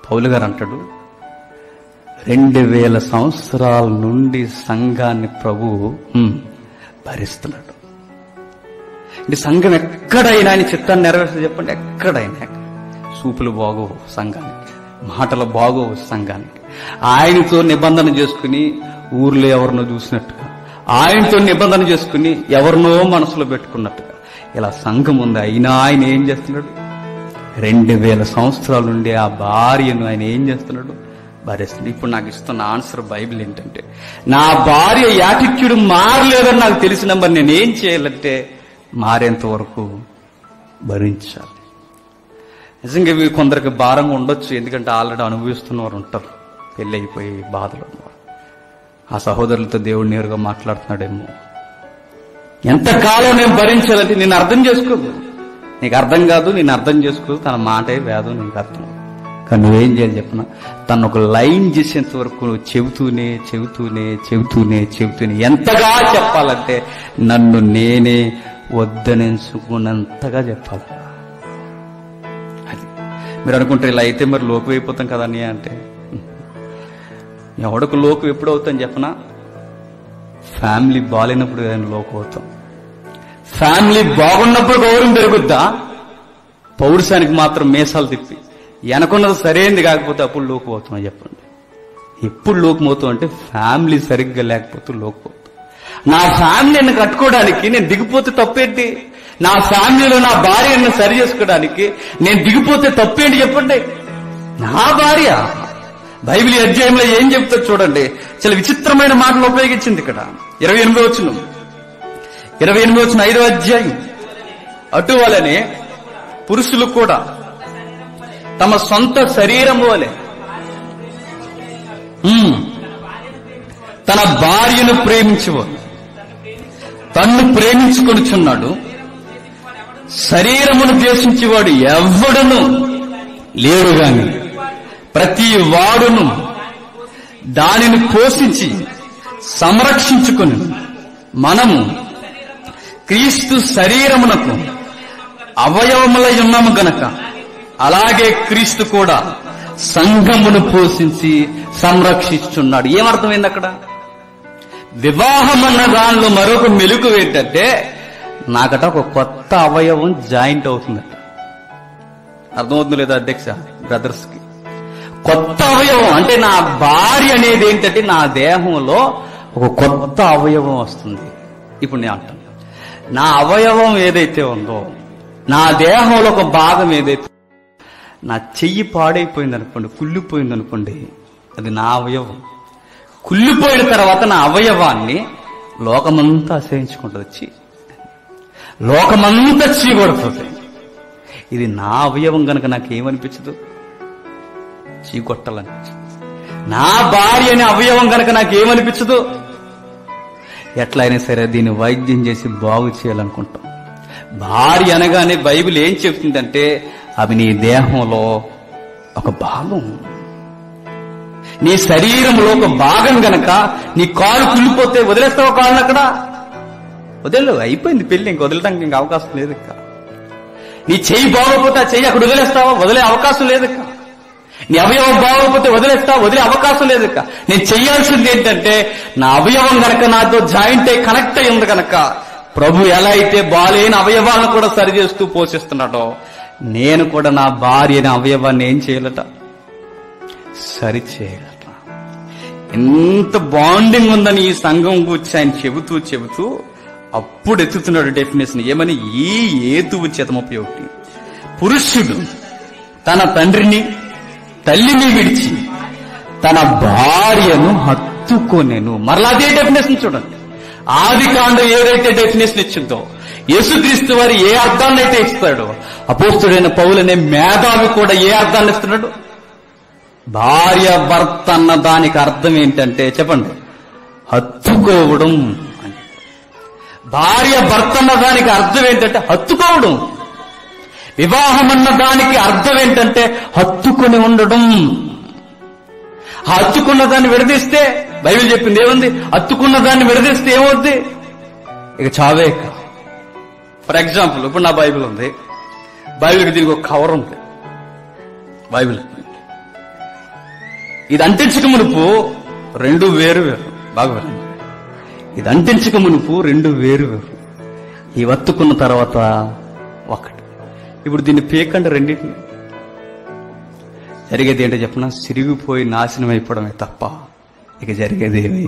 పౌలు గారు అంటాడు, 2000 సంవత్సరాల నుండి సంఘాన్ని ప్రభువు భరిస్తున్నాడు. అంటే సంఘం ఎక్కడైనా ఆయన చిత్తాన్ని నెరవేర్చదు చెప్పండి. ఎక్కడైనా సూపులు బాగోవు సంఘానికి, మాటలు బాగోవు సంఘానికి. ఆయనతో నిబంధన చేసుకుని ఊర్లో ఎవరినో చూసినట్టుగా, ఆయనతో నిబంధన చేసుకుని ఎవరినో మనసులో పెట్టుకున్నట్టుగా ఇలా సంఘం ఉంది. అయినా ఆయన ఏం చేస్తున్నాడు? 2000 సంవత్సరాల నుండి ఆ భార్యను ఆయన ఏం చేస్తున్నాడు? భరిస్తున్నాడు. ఇప్పుడు నాకు ఇస్తున్న ఆన్సర్ బైబిల్ ఏంటంటే, నా భార్య యాటిట్యూడ్ మారలేదని నాకు తెలిసిన మరి నేనేం చేయాలంటే మారేంత వరకు భరించాలి. నిజంగా ఇవి కొందరికి భారంగా ఉండొచ్చు, ఎందుకంటే ఆల్రెడీ అనుభవిస్తున్న వారు ఉంటారు, పెళ్ళి అయిపోయి బాధలు ఉన్నవారు. ఆ సహోదరులతో దేవుడు నేరుగా మాట్లాడుతున్నాడేమో. ఎంతకాలం నేను భరించాలంటే నేను అర్థం చేసుకోదు, నీకు అర్థం కాదు, నేను అర్థం చేసుకోదు, తన మాటే వేదం నీకు అర్థం. కానీ నువ్వేం చేయాలి చెప్పిన, తను ఒక లైన్ చేసేంత వరకు నువ్వు చెబుతూనే చెబుతూనే చెబుతూనే చెబుతూనే ఎంతగా చెప్పాలంటే నన్ను నేనే వద్దనెంచుకున్నంతగా చెప్పాలి. అది మీరు అనుకుంటారు ఇలా అయితే మరి లోకు అయిపోతాం కదా అని. అంటే ఎవడకు లోకు ఎప్పుడు అవుతాం చెప్పనా? ఫ్యామిలీ బాగాలేనప్పుడు కానీ లోకు అవుతాం. ఫ్యామిలీ బాగున్నప్పుడు గౌరవం పెరుగుద్దా? పౌరుషానికి మాత్రం మీసాలు తిప్పి వెనకున్నది సరైనది కాకపోతే అప్పుడు లోకు అవుతామని చెప్పండి. ఎప్పుడు లోకమవుతాం అంటే ఫ్యామిలీ సరిగ్గా లేకపోతే లోకపోతాం. నా ఫ్యామిలీని కట్టుకోవడానికి నేను దిగిపోతే తప్పేంటి? నా ఫ్యామిలీలో నా భార్యను సరి చేసుకోవడానికి నేను దిగిపోతే తప్పేంటి చెప్పండి? నా భార్య బైబిల్ అధ్యాయంలో ఏం చెప్తారు చూడండి. చాలా విచిత్రమైన మాటలు ఉపయోగించింది ఇక్కడ. 28వ వచనం 5వ అధ్యాయం. అటువలనే పురుషులు కూడా తమ సొంత శరీరం వలె తన భార్యను ప్రేమించేవాడు తన్ను ప్రేమించుకొనుచున్నాడు. శరీరమును ద్వేషించేవాడు ఎవ్వడును లేడు గాని ప్రతి వాడును దానిని పోషించి సంరక్షించుకొని మనము క్రీస్తు శరీరమునకు అవయవములై ఉన్నాము గనక అలాగే క్రీస్తు కూడా సంఘమును పోషించి సంరక్షిస్తున్నాడు. ఏమర్థమైంది అక్కడ? వివాహం అన్న దానిలో మరొక మెలుకు ఏంటంటే నాకట ఒక కొత్త అవయవం జాయింట్ అవుతుందట. అర్థమవుతుంది లేదా అధ్యక్ష? బ్రదర్స్ కి కొత్త అవయవం అంటే నా భార్య అనేది ఏంటంటే నా దేహంలో ఒక కొత్త అవయవం వస్తుంది. ఇప్పుడు నేను అంటాను, నా అవయవం ఏదైతే ఉందో, నా దేహంలో ఒక భాగం ఏదైతే, నా చెయ్యి పాడైపోయింది అనుకోండి, కుళ్ళిపోయింది అనుకోండి, అది నా అవయవం. కుళ్ళిపోయిన తర్వాత నా అవయవాన్ని లోకమంతా అసహించుకుంటుంది, లోకమంతా చీకొడుతుంది. ఇది నా అవయవం కనుక నాకేమనిపించదు? చీకొట్టాలనిపించదు. నా భార్య అనే అవయవం కనుక నాకేమనిపించదు? ఎట్లయినా సరే దీన్ని వైద్యం చేసి బాగు చేయాలనుకుంటాం. భార్య అనగానే బైబిల్ ఏం చెప్తుందంటే అవి నీ దేహంలో ఒక భాగం, నీ శరీరంలో ఒక భాగం గనక నీ కాలు కుళ్ళిపోతే వదిలేస్తావు కాళ్ళని అక్కడ? వదిలేవు, అయిపోయింది పెళ్లి, ఇంక వదలడానికి ఇంక అవకాశం లేదు. ఇక నీ చెయ్యి బాగోపోతే ఆ చెయ్యి అక్కడ వదిలేస్తావా? వదిలే అవకాశం లేదు. ఇక నీ అవయవం బాగోకపోతే వదిలేస్తావా? వదిలే అవకాశం లేదు. ఇక నేను చెయ్యాల్సింది ఏంటంటే నా అవయవం గనక నాతో జాయింట్ అయి కనెక్ట్ అయి ఉంది కనుక ప్రభు ఎలా అయితే బాలేని అవయవాలను కూడా సరి చేస్తూ పోషిస్తున్నాడో నేను కూడా నా భార్య అనే అవయవాన్ని ఏం చేయాలట? సరి చేయాలట. ఎంత బాండింగ్ ఉందని ఈ సంఘం గురించి ఆయన చెబుతూ చెబుతూ అప్పుడు ఎత్తుతున్నాడు డెఫినేషన్. ఏమని? ఈ ఏతువు చేతమొప్పి ఒకటి, పురుషుడు తన తండ్రిని తల్లిని విడిచి తన భార్యను హత్తుకొనెను. మరలా అదే డెఫినేషన్ చూడండి. ఆది కాండం ఏదైతే డెఫినేషన్ ఇచ్చిందో, యేసుక్రీస్తు వారు ఏ అర్థాన్ని అయితే ఇస్తాడో, అపోస్తుడైన పౌలనే మేధావి కూడా ఏ అర్థాన్ని ఇస్తున్నాడు? భార్య భర్త అన్న దానికి అర్థం ఏంటంటే చెప్పండి, హత్తుకోవడం అని. భార్య భర్త అన్న దానికి అర్థం ఏంటంటే హత్తుకోవడం. వివాహం అన్న దానికి అర్థం ఏంటంటే హత్తుకొని ఉండడం. ఆ హత్తుకున్న దాన్ని విడదీస్తే బైబిల్ చెప్పింది ఏముంది? హత్తుకున్న దాన్ని విడదీస్తే ఏమవుద్ది? ఇక చావే. ఫర్ ఎగ్జాంపుల్ ఇప్పుడు నా బైబిల్ ఉంది, బైబిల్కి దీనికి ఒక కవర్ ఉంది. బైబిల్ ఇది అంటించక మునుపు రెండు వేరు వేరు. బాగా వినండి. ఇది అంటించక మునుపు రెండు వేరు వేరు. ఈ వత్తుకున్న తర్వాత ఒకటి. ఇప్పుడు దీన్ని పీకండి రెండింటిని. జరిగేది ఏంటో చెప్పిన, సిరిగిపోయి నాశనం అయిపోవడమే తప్ప ఇక జరిగేది ఏమీ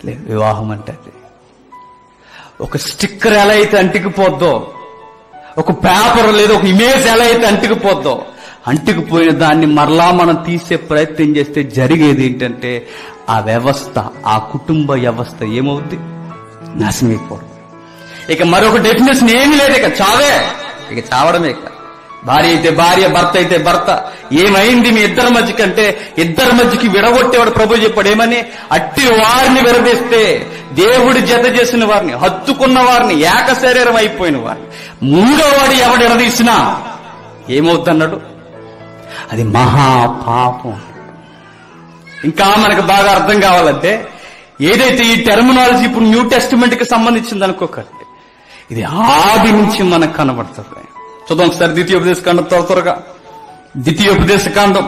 లేదు. వివాహం అంటే అది ఒక స్టిక్కర్ ఎలా అయితే అంటికిపోద్దో, ఒక పేపర్ లేదా ఒక ఇమేజ్ ఎలా అయితే అంటికిపోద్దో, అంటికిపోయిన దాన్ని మరలా మనం తీసే ప్రయత్నం చేస్తే జరిగేది ఏంటంటే ఆ వ్యవస్థ, ఆ కుటుంబ వ్యవస్థ ఏమవుద్ది? నాశనం అయిపోవడం. ఇక మరొక డెఫినేషన్ ఏమీ లేదు. ఇక చావే, ఇక చావడమే. ఇక భార్య అయితే భార్య, భర్త అయితే భర్త. ఏమైంది మీ ఇద్దరి మధ్యకి అంటే, ఇద్దరి మధ్యకి విడగొట్టేవాడు ప్రభు చెప్పాడు ఏమని? అట్టి వారిని విడదీస్తే దేవుడి జత చేసిన వారిని, హత్తుకున్న వారిని, ఏక శరీరం అయిపోయిన వారిని మూడోవాడు ఎవడు విడదీసినా ఏమవుద్దన్నాడు? అది మహాపాపం. ఇంకా మనకు బాగా అర్థం కావాలంటే, ఏదైతే ఈ టెర్మినాలజీ ఇప్పుడు న్యూ టెస్టిమెంట్ కి సంబంధించింది అనుకోకండి, ఇది ఆది నుంచి మనకు కనబడుతుంది. చూద్దాం ఒకసారి ద్వితీయోపదేశకాండం త్వరగా. ద్వితీయోపదేశకాండం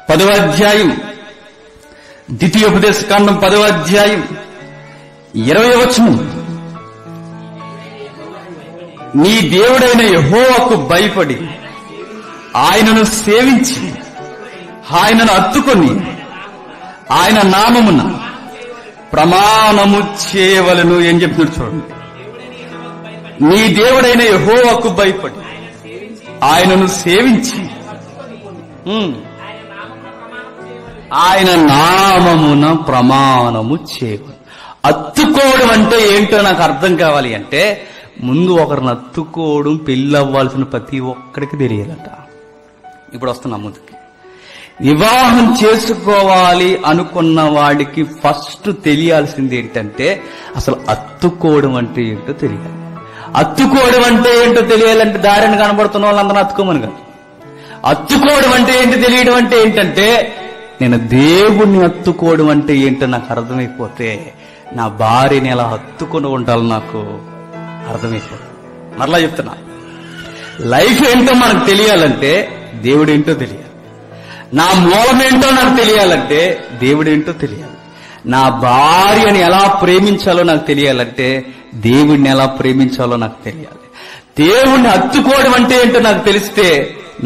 10వ అధ్యాయం, ద్వితీయోపదేశకాండం 10వ అధ్యాయం 20వ వచనం. నీ దేవుడైన యెహోవాకు భయపడి ఆయనను సేవించి ఆయనను హత్తుకొని ఆయన నామమున ప్రమాణము చేయవలెను. ఏం చెప్తున్నాడు చూడండి. నీ దేవుడైన యెహోవాకు భయపడి ఆయనను సేవించి ఆయన నామమున ప్రమాణము చేయవలెను. అత్తుకోవడం అంటే ఏంటో నాకు అర్థం కావాలి అంటే, ముందు ఒకరిని అత్తుకోవడం పెళ్ళవ్వాల్సిన ప్రతి ఒక్కడికి తెలియాలట. ఇప్పుడు వస్తున్నా ముందుకి. వివాహం చేసుకోవాలి అనుకున్న వాడికి ఫస్ట్ తెలియాల్సింది ఏంటంటే, అసలు అత్తుకోవడం అంటే ఏంటో తెలియాలి. అత్తుకోవడం అంటే ఏంటో తెలియాలంటే దారిని కనబడుతున్న వాళ్ళందరూ అత్తుకోమని కాదు. అత్తుకోవడం అంటే ఏంటి తెలియడం అంటే ఏంటంటే, నేను దేవుణ్ణి అత్తుకోవడం అంటే ఏంటో నాకు అర్థమైపోతే నా భార్యని ఎలా హత్తుకొని ఉండాలో నాకు అర్థమైపోతుంది. మరలా చెప్తున్నా, లైఫ్ ఏంటో మనకు తెలియాలంటే దేవుడేంటో తెలియాలి. నా మూలమేంటో నాకు తెలియాలంటే దేవుడేంటో తెలియాలి. నా భార్యని ఎలా ప్రేమించాలో నాకు తెలియాలంటే దేవుడిని ఎలా ప్రేమించాలో నాకు తెలియాలి. దేవుణ్ణి హత్తుకోవడం అంటే ఏంటో నాకు తెలిస్తే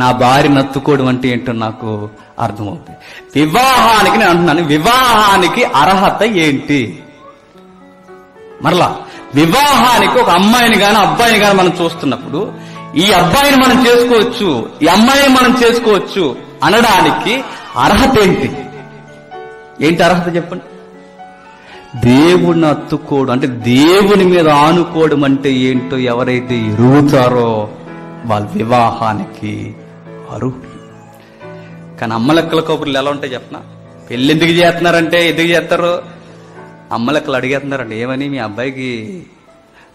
నా భార్యని హత్తుకోవడం అంటే ఏంటో నాకు అర్థమవుతుంది. వివాహానికి నేను అంటున్నాను, వివాహానికి అర్హత ఏంటి? మరలా వివాహానికి ఒక అమ్మాయిని గాని అబ్బాయిని గాని మనం చూస్తున్నప్పుడు, ఈ అబ్బాయిని మనం చేసుకోవచ్చు, ఈ అమ్మాయిని మనం చేసుకోవచ్చు అనడానికి అర్హత ఏంటి? ఏంటి అర్హత చెప్పండి. దేవుణ్ణి అత్తుకోవడం అంటే, దేవుని మీద ఆనుకోవడం అంటే ఏంటో ఎవరైతే ఎరుగుతారో వాళ్ళ వివాహానికి అర్హులు. కానీ అమ్మలెక్కల కబుర్లు ఎలా ఉంటాయి చెప్పనా? పెళ్లి ఎందుకు చేస్తున్నారంటే, ఎందుకు చేస్తారు? అమ్మలెక్కలు అడిగేస్తున్నారండి, ఏమని మీ అబ్బాయికి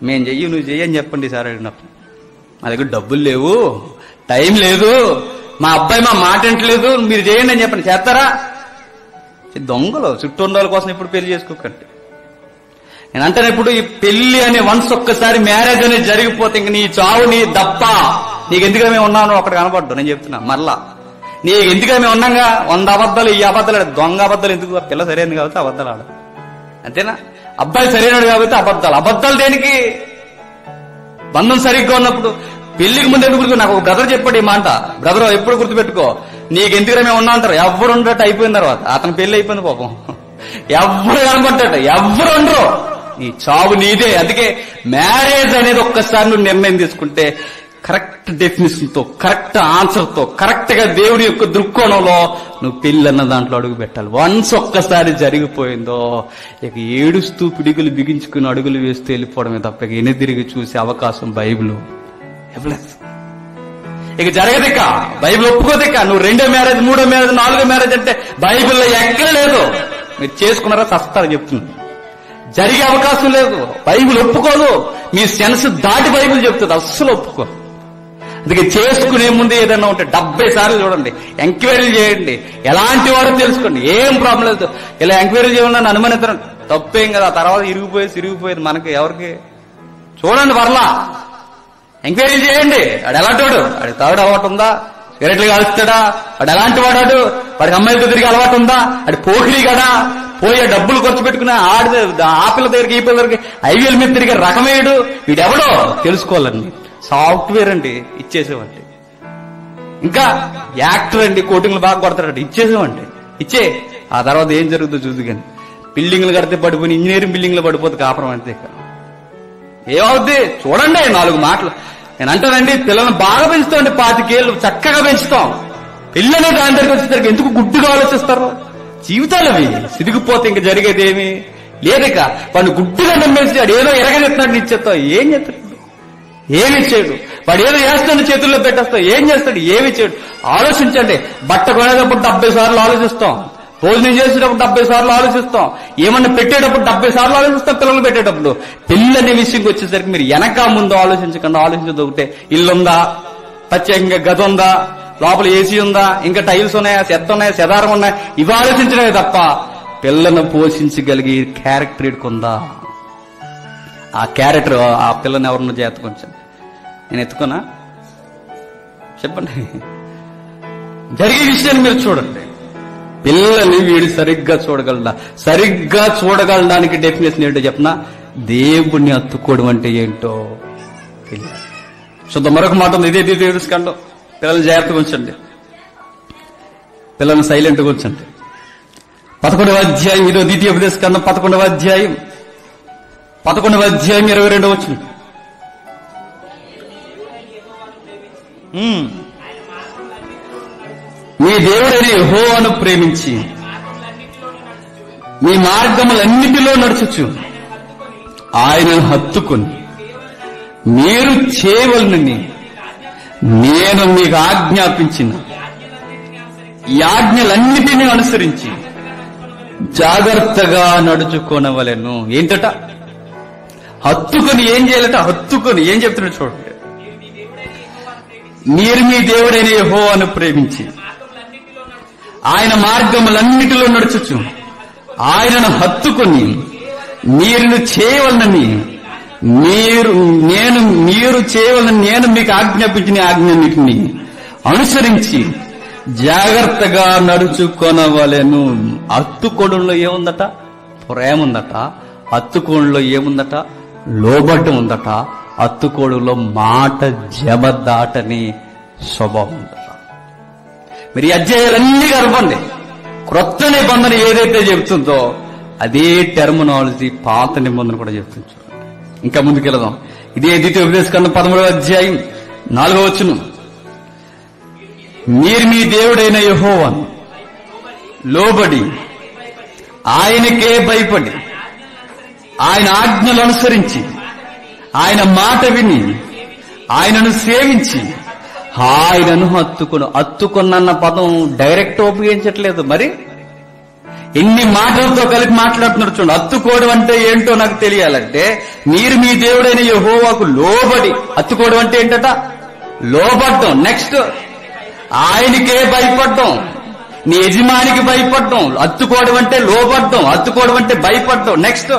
మేము చెయ్యి నువ్వు చెయ్యి అని చెప్పండి సార్ అడిగినప్పుడు. మా దగ్గర డబ్బులు లేవు, టైం లేదు, మా అబ్బాయి మా మాట వింటలేదు, మీరు చేయండి అని చెప్పండి. చేస్తారా? దొంగలు చుట్టూ ఉన్న వాళ్ళ కోసం ఇప్పుడు పెళ్లి చేసుకోకండి. నేను అంటాను, ఇప్పుడు ఈ పెళ్లి అనే వన్స్ ఒక్కసారి మ్యారేజ్ అనేది జరిగిపోతే ఇంక నీ చావు నీ దప్ప. నీకు ఎందుకు మేము ఉన్నాను అక్కడ కనపడ్డు. నేను చెప్తున్నా మరలా, నీకు ఎందుకు మేము ఉన్నాగా 100 అబద్ధాలు, ఈ అబద్ధాలు, దొంగ అబద్ధాలు ఎందుకు? పిల్ల సరైనది కాబట్టి అబద్ధాలు ఆడ, అంతేనా? అబ్బాయి సరైనడు కాబట్టి అబద్ధాలు. అబద్ధాలు దేనికి? బంధం సరిగ్గా ఉన్నప్పుడు. పెళ్లికి ముందు ఎందుకు? నాకు ఒక బ్రదర్ చెప్పాడు ఈ మాట. బ్రదర్ ఎప్పుడు గుర్తుపెట్టుకో, నీకు ఎందుకు మేము ఉన్నా అంటారు. ఎవరు ఉండటం అయిపోయిన తర్వాత అతను పెళ్లి అయిపోయింది పాపం. ఎవరు కనపడ్డట, ఎవరు ఉండరు. నీ చావు నీదే. అందుకే మ్యారేజ్ అనేది ఒక్కసారి నువ్వు నిర్ణయం తీసుకుంటే కరెక్ట్ డెఫినేషన్ తో, కరెక్ట్ ఆన్సర్ తో, కరెక్ట్ గా దేవుడి యొక్క దృక్కోణంలో నువ్వు పెళ్లి అన్న దాంట్లో అడుగు పెట్టాలి. వన్స్ ఒక్కసారి జరిగిపోయిందో ఇక ఏడుస్తూ పిడిగులు బిగించుకుని అడుగులు వేస్తూ వెళ్ళిపోవడమే తప్ప ఇక ఎన్నిదిరిగి చూసే అవకాశం బైబిల్ ఇవ్వలేదు. ఇక జరగదిక, బైబిల్ ఒప్పుకోదిక. నువ్వు 2వ మ్యారేజ్, 3వ మ్యారేజ్, 4వ మ్యారేజ్ అంటే బైబిల్లో ఎక్కడ లేదు. మీరు చేసుకున్నారా సస్తారా చెప్తుంది. జరిగే అవకాశం లేదు. బైబిల్ ఒప్పుకోదు. మీ సెన్స్ దాటి బైబిల్ చెప్తుంది, అస్సలు ఒప్పుకోదు. అందుకే చేసుకునే ముందు ఏదైనా ఉంటే 70 సార్లు చూడండి, ఎంక్వైరీ చేయండి, ఎలాంటి వాడో తెలుసుకోండి. ఏం ప్రాబ్లం లేదు. ఇలా ఎంక్వైరీ చేయాలని అనుమానిద్దాం, తప్పేం కదా. తర్వాత ఇరిగిపోయేది మనకి ఎవరికి? చూడండి మరలా ఎంక్వైరీ చేయండి. వాడు ఎలాంటి వాడు? వాడి తాగుడు అలవాటు ఉందా? సిగరెట్లు కాలుస్తాడా? వాడు ఎలాంటి వాడాడు? వాడికి అమ్మాయిలతో తిరిగి అలవాటు ఉందా? అది పోకిరి కదా, పోయే డబ్బులు ఖర్చు పెట్టుకుని ఆ పిల్ల దగ్గరికి ఈ పిల్ల దగ్గరికి ఐవీఎల్ మీద తిరిగే రకమేడు. వీడెవడో తెలుసుకోవాలండి. సాఫ్ట్వేర్ అండి ఇచ్చేసేవండి. ఇంకా యాక్టర్ అండి, కోటింగ్లు బాగా కొడతాడండి, ఇచ్చేసేవండి. ఇచ్చే ఆ తర్వాత ఏం జరుగుతుందో చూసి. కానీ బిల్డింగ్లు కడితే పడిపోయి ఇంజనీరింగ్ బిల్డింగ్లు పడిపోతే కాపురం అంతే. ఏమవుద్ది చూడండి. 4 మాటలు నేను అంటానండి. పిల్లల్ని బాగా పెంచుతామండి, 25 ఏళ్ళు చక్కగా పెంచుతాం. పిల్లలు దాని దగ్గరికి వచ్చేసరికి ఎందుకు గుడ్డుగా ఆలోచిస్తారు? జీవితాలు అవి సిరిగిపోతే ఇంక జరిగేది ఏమి లేదిక. వాడిని గుడ్డుగా నమ్మేసి వాడు ఏదో ఎరగనెత్తున్నాడు ఇచ్చేస్తావు, ఏం చేస్తాడు? ఏమి చేయడు. వాడు ఏదో వేస్తాడు చేతుల్లో పెట్టేస్తావు, ఏం చేస్తాడు? ఏమి చేయడు. ఆలోచించండి. బట్ట కొనేటప్పుడు 70 సార్లు ఆలోచిస్తాం, భోజనం చేసేటప్పుడు 70 సార్లు ఆలోచిస్తాం, ఏమన్నా పెట్టేటప్పుడు 70 సార్లు ఆలోచిస్తాం. పిల్లలు పెట్టేటప్పుడు పిల్లనే విషయంకి వచ్చేసరికి మీరు వెనక ముందు ఆలోచించకుండా ఆలోచించదు ఒకటే. ఇల్లుందా, ప్రత్యేకంగా గది ఉందా, లోపల ఏసీ ఉందా, ఇంకా టైల్స్ ఉన్నాయా, చెత్త ఉన్నాయా, చెదారం ఉన్నాయా, ఇవి ఆలోచించడమే తప్ప పిల్లను పోషించగలిగే క్యారెక్టర్ ఇడుకుందా? ఆ క్యారెక్టర్ ఆ పిల్లని ఎవరన్నా చేత కొంచెం నేను ఎత్తుకున్నా చెప్పండి. జరిగే విషయాన్ని మీరు చూడండి. పిల్లల్ని వీడు సరిగ్గా చూడగలడా? సరిగ్గా చూడగలడానికి డెఫినేషన్ ఏంటో చెప్పనా? దేవుణ్ణి హత్తుకోవడం అంటే ఏంటో తెలియదు. శుద్ధ మరొక మాట ఉంది, ఇదే తెలుసుకండి. పిల్లల్ని జాగ్రత్తగా ఉంచండి, పిల్లల్ని సైలెంట్గా ఉంచండి. 11వ అధ్యాయం, ఇదో ద్వితీయోపదేశకాండం 11వ అధ్యాయం 22వ వచనం. మీ దేవుడైన యెహోవాను ప్రేమించి మీ మార్గములన్నిటిలో నడుచుచు ఆయనను హత్తుకొని మీరు చేయవలనని నేను మీకు ఆజ్ఞాపించిన ఈ ఆజ్ఞలన్నిటినీ అనుసరించి జాగ్రత్తగా నడుచుకోనవలెను. ఏంటట? హత్తుకొని ఏం చేయాలట? హత్తుకొని ఏం చెప్తున్నాడు చూడండి. మీరు మీ దేవుడైన యెహోవాను ప్రేమించి ఆయన మార్గములన్నిటిలో నడుచుచు ఆయనను హత్తుకొని మీరు చేయవలనని మీరు చేయవలనని నేను మీకు ఆజ్ఞాపించిన ఆజ్ఞలన్నిటిని అనుసరించి జాగ్రత్తగా నడుచుకొనవలెను. హత్తుకోవడంలో ఏముందట? ప్రేమ ఉందట. హత్తుకోవడంలో ఏముందట? లోబడ్డం ఉందట. హత్తుకోవడంలో మాట జబదాటని స్వభావం ఉందట. మీరు ఈ అధ్యాయాలన్నీ కలపండి. క్రొత్త నిబంధన ఏదైతే చెబుతుందో అదే టెర్మినాలజీ పాత నిబంధన కూడా చెప్తుంది. ఇంకా ముందుకెళ్దాం. ఇదే ద్వితీయోపదేశకాండం 13వ అధ్యాయం 4వ వచనం. మీరు మీ దేవుడైన యెహోవాను లోబడి ఆయనకే భయపడి ఆయన ఆజ్ఞలు అనుసరించి ఆయన మాట విని ఆయనను సేవించి ఆయనను హత్తుకొన్న పదం డైరెక్ట్ ఉపయోగించట్లేదు. మరి ఎన్ని మాటలతో కలిపి మాట్లాడుతున్నారు చూడండి. హత్తుకోవడం అంటే ఏంటో నాకు తెలియాలంటే మీరు మీ దేవుడైన యెహోవాకు లోబడి. హత్తుకోవడం అంటే ఏంటట? లోబడ్డం. నెక్స్ట్ ఆయనకే భయపడ్డం, నీ యజమానికి భయపడ్డం. హత్తుకోవడం అంటే లోబడ్డం, హత్తుకోవడం అంటే భయపడ్డం. నెక్స్ట్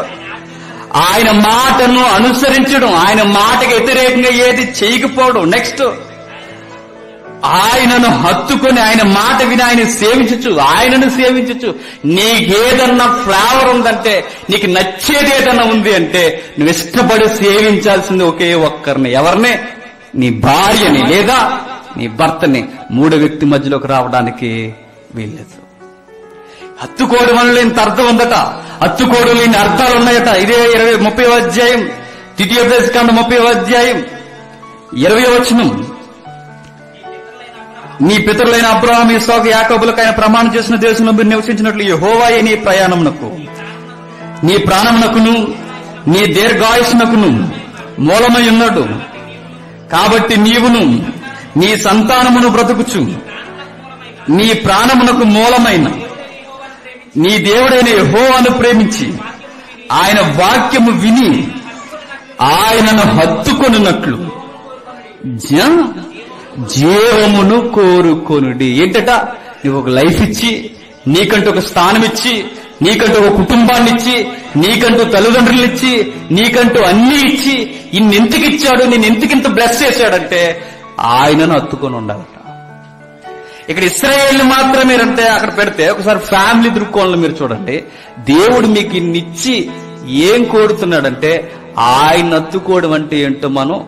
ఆయన మాటను అనుసరించడం, ఆయన మాటకు వ్యతిరేకంగా ఏది చేయకపోవడం. నెక్స్ట్ ఆయనను హత్తుకొని ఆయన మాట విని ఆయన సేవించచ్చు, ఆయనను సేవించచ్చు. నీకేదన్నా ఫ్లేవర్ ఉందంటే, నీకు నచ్చేది ఏదన్నా ఉంది అంటే నువ్వు ఇష్టపడి సేవించాల్సింది ఒకే ఒక్కరిని. ఎవరిని? నీ భార్యని లేదా నీ భర్తని. మూడో వ్యక్తి మధ్యలోకి రావడానికి వీల్లేదు. హత్తుకోవడం వల్ల ఇంత అర్థం ఉందట. హత్తుకోవడం లేని అర్థాలు ఉన్నాయట. ఇదే 30వ అధ్యాయం ద్వితీయోపదేశకాండం 30వ అధ్యాయం 20వ వచనం. నీ పితరులైన అబ్రాహాము, ఇస్సాకు, యాకోబులకు ఆయన ప్రమాణం చేసిన దేశంలో మీరు నివసించినట్లు యెహోవాయే నీ ప్రయాణమునకు, నీ ప్రాణమునకును, నీ దీర్ఘాయుష్నకును మూలమై ఉన్నాడు. కాబట్టి నీవును నీ సంతానమును బ్రతుకుచు నీ ప్రాణమునకు మూలమైన నీ దేవుడైన యెహోవాను ప్రేమించి ఆయన వాక్యము విని ఆయనను హత్తుకొనున్నట్లు జీవమును కోరుకొనుడి. ఏంటట? నీకు ఒక లైఫ్ ఇచ్చి, నీకంటూ ఒక స్థానం ఇచ్చి, నీకంటూ ఒక కుటుంబాన్ని ఇచ్చి, నీకంటూ తల్లిదండ్రులు ఇచ్చి, నీకంటూ అన్ని ఇచ్చి, ఇన్నెందుకు ఇచ్చాడు, నేను ఎందుకింత బ్లెస్ చేశాడంటే ఆయనను హత్తుకొని ఉండాలట. ఇక్కడ ఇశ్రాయేలు మాత్రమే అంటే అక్కడ పెడితే ఒకసారి ఫ్యామిలీ దృక్కోణంలో మీరు చూడండి. దేవుడు మీకు ఇన్నిచ్చి ఏం కోరుతున్నాడంటే ఆయన హత్తుకోవడం అంటే ఏంటో మనం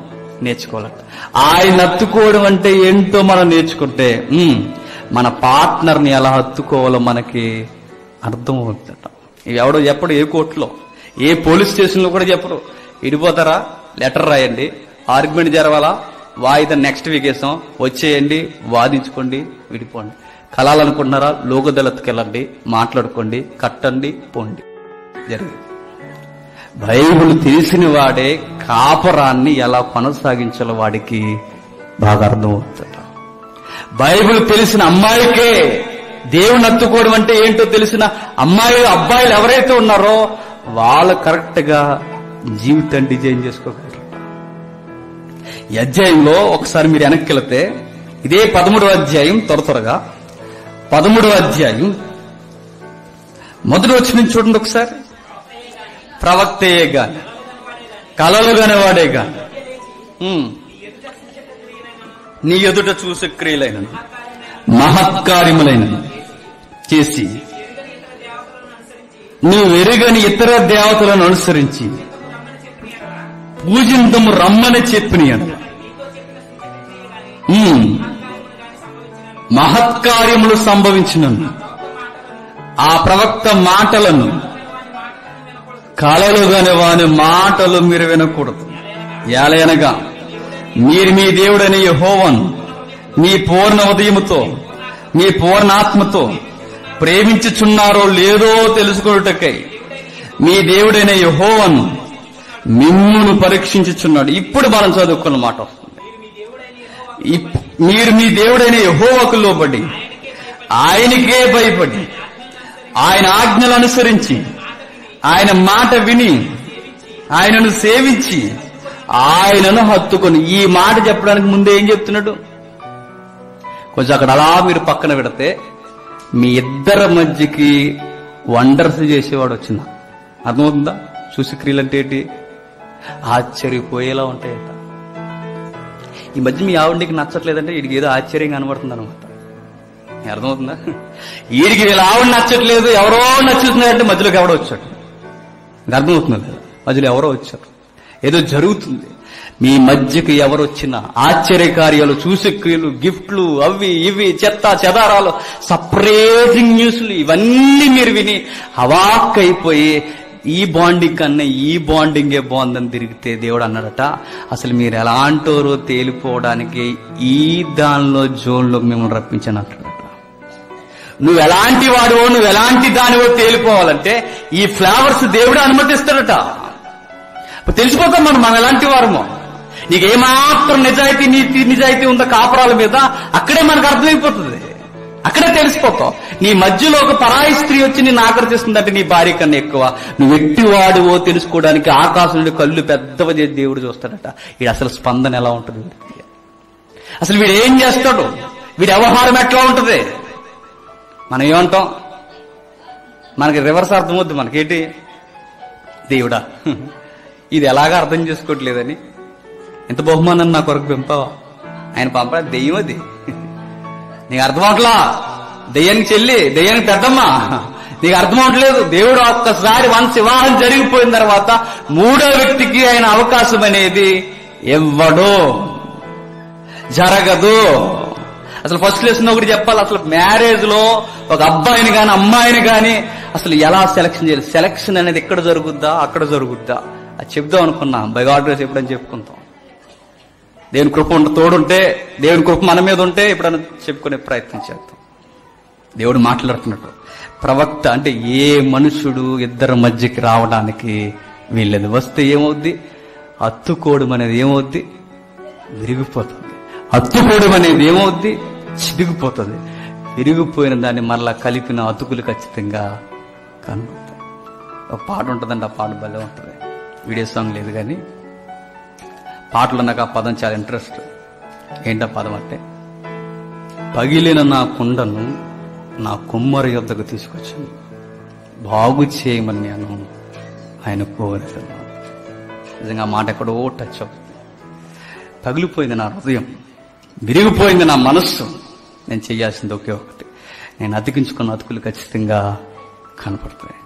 నేర్చుకోవాలంట. ఆయన హత్తుకోవడం అంటే ఏంటో మనం నేర్చుకుంటే మన పార్ట్నర్ని ఎలా హత్తుకోవాలో మనకి అర్థమవుతుందట. ఇవి ఎవడో చెప్పడు, ఏ కోర్టులో ఏ పోలీస్ స్టేషన్లో కూడా చెప్పరు. విడిపోతారా, లెటర్ రాయండి, ఆర్గ్యుమెంట్ జరవాలా, వాయిదా నెక్స్ట్ వీక్ వేసాం, వచ్చేయండి, వాదించుకోండి, విడిపోండి. కలాలనుకుంటున్నారా, లోకదళతకెళ్ళండి, మాట్లాడుకోండి, కట్టండి, పోండి. జరిగింది. బైబిల్ తెలిసిన వాడే కాపరాన్ని ఎలా కొనసాగించాలో వాడికి బాగా అర్థమవుతుందట. బైబిల్ తెలిసిన అమ్మాయికే దేవుని హత్తుకోవడం అంటే ఏంటో తెలిసిన అబ్బాయిలు ఎవరైతే ఉన్నారో వాళ్ళు కరెక్ట్ గా జీవితం డిజైన్ చేసుకోగలరు. ఈ అధ్యాయంలో ఒకసారి మీరు వెనక్కి వెళితే ఇదే 13వ అధ్యాయం, త్వరగా 13వ అధ్యాయం మొదటి వచ్చిన చూడండి ఒకసారి. ప్రవక్తయే గాని, కలలు గనేవాడే గాని, నీ ఎదుట చూసే క్రియలైన మహత్కార్యములైన చేసి నువ్వు ఎరుగని ఇతర దేవతలను అనుసరించి పూజింతము రమ్మని చెప్పిన మహత్కార్యములు సంభవించినను ఆ ప్రవక్త మాటలను, కలలుగానే వాని మాటలు మీరు వినకూడదు. ఏలయనగా మీరు మీ దేవుడైన యెహోవాను మీ పూర్ణ ఉదయముతో మీ పూర్ణాత్మతో ప్రేమించుచున్నారో లేదో తెలుసుకొనుటకై మీ దేవుడైన యెహోవాను మిమ్మును పరీక్షించుచున్నాడు. ఇప్పుడు మనం చదువుకున్న మాట వస్తుంది. మీరు మీ దేవుడైన యెహోవాకు లోబడి ఆయనకే భయపడి ఆయన ఆజ్ఞలు అనుసరించి ఆయన మాట విని ఆయనను సేవించి ఆయనను హత్తుకొని. ఈ మాట చెప్పడానికి ముందే ఏం చెప్తున్నాడు? కొంచెం అక్కడ అలా మీరు పక్కన పెడితే మీ ఇద్దరి మధ్యకి వండర్స్ చేసేవాడు వచ్చిందా? అర్థమవుతుందా? సూచక్రియలు అంటే ఏంటి? ఆశ్చర్యపోయేలా ఉంటాయంట. ఈ మధ్య మీ ఆవిడకి నచ్చట్లేదంటే వీడికి ఏదో ఆశ్చర్యంగా కనబడుతుంది అనమాట. అర్థమవుతుందా? వీడికి వీళ్ళ ఆవిడ నచ్చట్లేదు, ఎవరో నచ్చుతున్నాయంటే మధ్యలోకి ఎవడో వచ్చాడు. అర్థమవుతుంది కదా? మధ్యలో ఎవరో వచ్చారు, ఏదో జరుగుతుంది. మీ మధ్యకి ఎవరు వచ్చినా ఆశ్చర్యకార్యాలు, సూచక్రియలు, గిఫ్ట్లు, అవి ఇవి, చెత్త చెదారాలు, సపరేటింగ్ న్యూస్లు, ఇవన్నీ మీరు విని హవాక్కైపోయి ఈ బాండింగ్ కన్నా ఈ బాండింగే బాగుందని తిరిగితే దేవుడు అన్నాడట, అసలు మీరు ఎలాంటోరో తేలిపోవడానికి ఈ దానిలో జోన్లో మిమ్మల్ని రప్పించని అంటాడట. నువ్వు ఎలాంటి వాడివో, నువ్వు ఎలాంటి దానివో తేలిపోవాలంటే ఈ ఫ్లేవర్స్ దేవుడు అనుమతిస్తాడట. తెలిసిపోతాం మనం ఎలాంటి వారమో. నీకు ఏమాత్రం నిజాయితీ ఉందో కాపురాల మీద అక్కడే మనకు అర్థమైపోతుంది, అక్కడే తెలిసిపోతావు. నీ మధ్యలో ఒక పరాయి స్త్రీ వచ్చి నిన్ను ఆకర్షిస్తుందంటే నీ భార్య కన్నా ఎక్కువ నువ్వు ఎట్టివాడువో తెలుసుకోవడానికి ఆకాశం నుండి కళ్ళు పెద్దవ చేసి దేవుడు చూస్తాడట. వీడు అసలు స్పందన ఎలా ఉంటుంది, అసలు వీడు ఏం చేస్తాడు, వీడి వ్యవహారం ఎట్లా ఉంటుంది. మనం ఏమంటాం? మనకి రివర్స్ అర్థం వద్దు. మనకేంటి? దేవుడా ఇది ఎలాగా అర్థం చేసుకోవట్లేదని, ఎంత బహుమానం నా కొరకు పెంపావా, ఆయన పంప దెయ్యం, అది నీకు అర్థం అవట్లా. దెయ్యానికి చెల్లి, దెయ్యానికి పెద్దమ్మా, నీకు అర్థం అవట్లేదు. దేవుడు ఒక్కసారి వివాహం జరిగిపోయిన తర్వాత మూడో వ్యక్తికి ఆయన అవకాశం అనేది ఇవ్వడు, జరగదు. అసలు ఫస్ట్ లెసన్ ఒకటి చెప్పాలి. అసలు మ్యారేజ్ లో ఒక అబ్బాయిని గాని అమ్మాయిని గాని అసలు ఎలా సెలక్షన్ చేయాలి? సెలక్షన్ అనేది ఎక్కడ జరుగుద్దా, అక్కడ జరుగుద్దా, అది చెప్దాం అనుకున్నా. బై గాడ్ గ్రేస్ ఎప్పుడని చెప్పుకుంటాం. దేవుని కృప తోడుంటే, దేవుని కృప మన మీద ఉంటే ఎప్పుడైనా చెప్పుకునే ప్రయత్నం చేద్దాం. దేవుడు మాట్లాడుతున్నట్టు ప్రవక్త అంటే ఏ మనుషుడు ఇద్దరి మధ్యకి రావడానికి వీళ్ళది. వస్తే ఏమవుద్ది? హత్తుకోవడం అనేది ఏమవుద్ది? విరిగిపోతుంది. హత్తుకోవడం అనేది ఏమవుద్ది? చిరిగిపోతుంది. విరిగిపోయిన దాన్ని మరలా కలిపిన అతుకులు ఖచ్చితంగా కనబడతాయి. ఒక పాట ఉంటుందండి, ఆ పాట భలే ఉంటుంది. వీడియో సాంగ్ లేదు కానీ పాటలో నాకు ఆ పదం చాలా ఇంట్రెస్ట్. ఏంటా పదం అంటే, పగిలిన నా కుండను నా కుమ్మరి యొద్దకు తీసుకొచ్చాను, బాగు చేయమని నేను ఆయన కోరుతున్నాను. నిజంగా ఆ మాట ఎక్కడో టచ్ అవుతుంది. పగిలిపోయింది నా హృదయం, విరిగిపోయింది నా మనస్సు, నేను చేయాల్సింది ఒకే ఒకటి, నేను అతికించుకున్న అతుకులు ఖచ్చితంగా కనపడతాయి.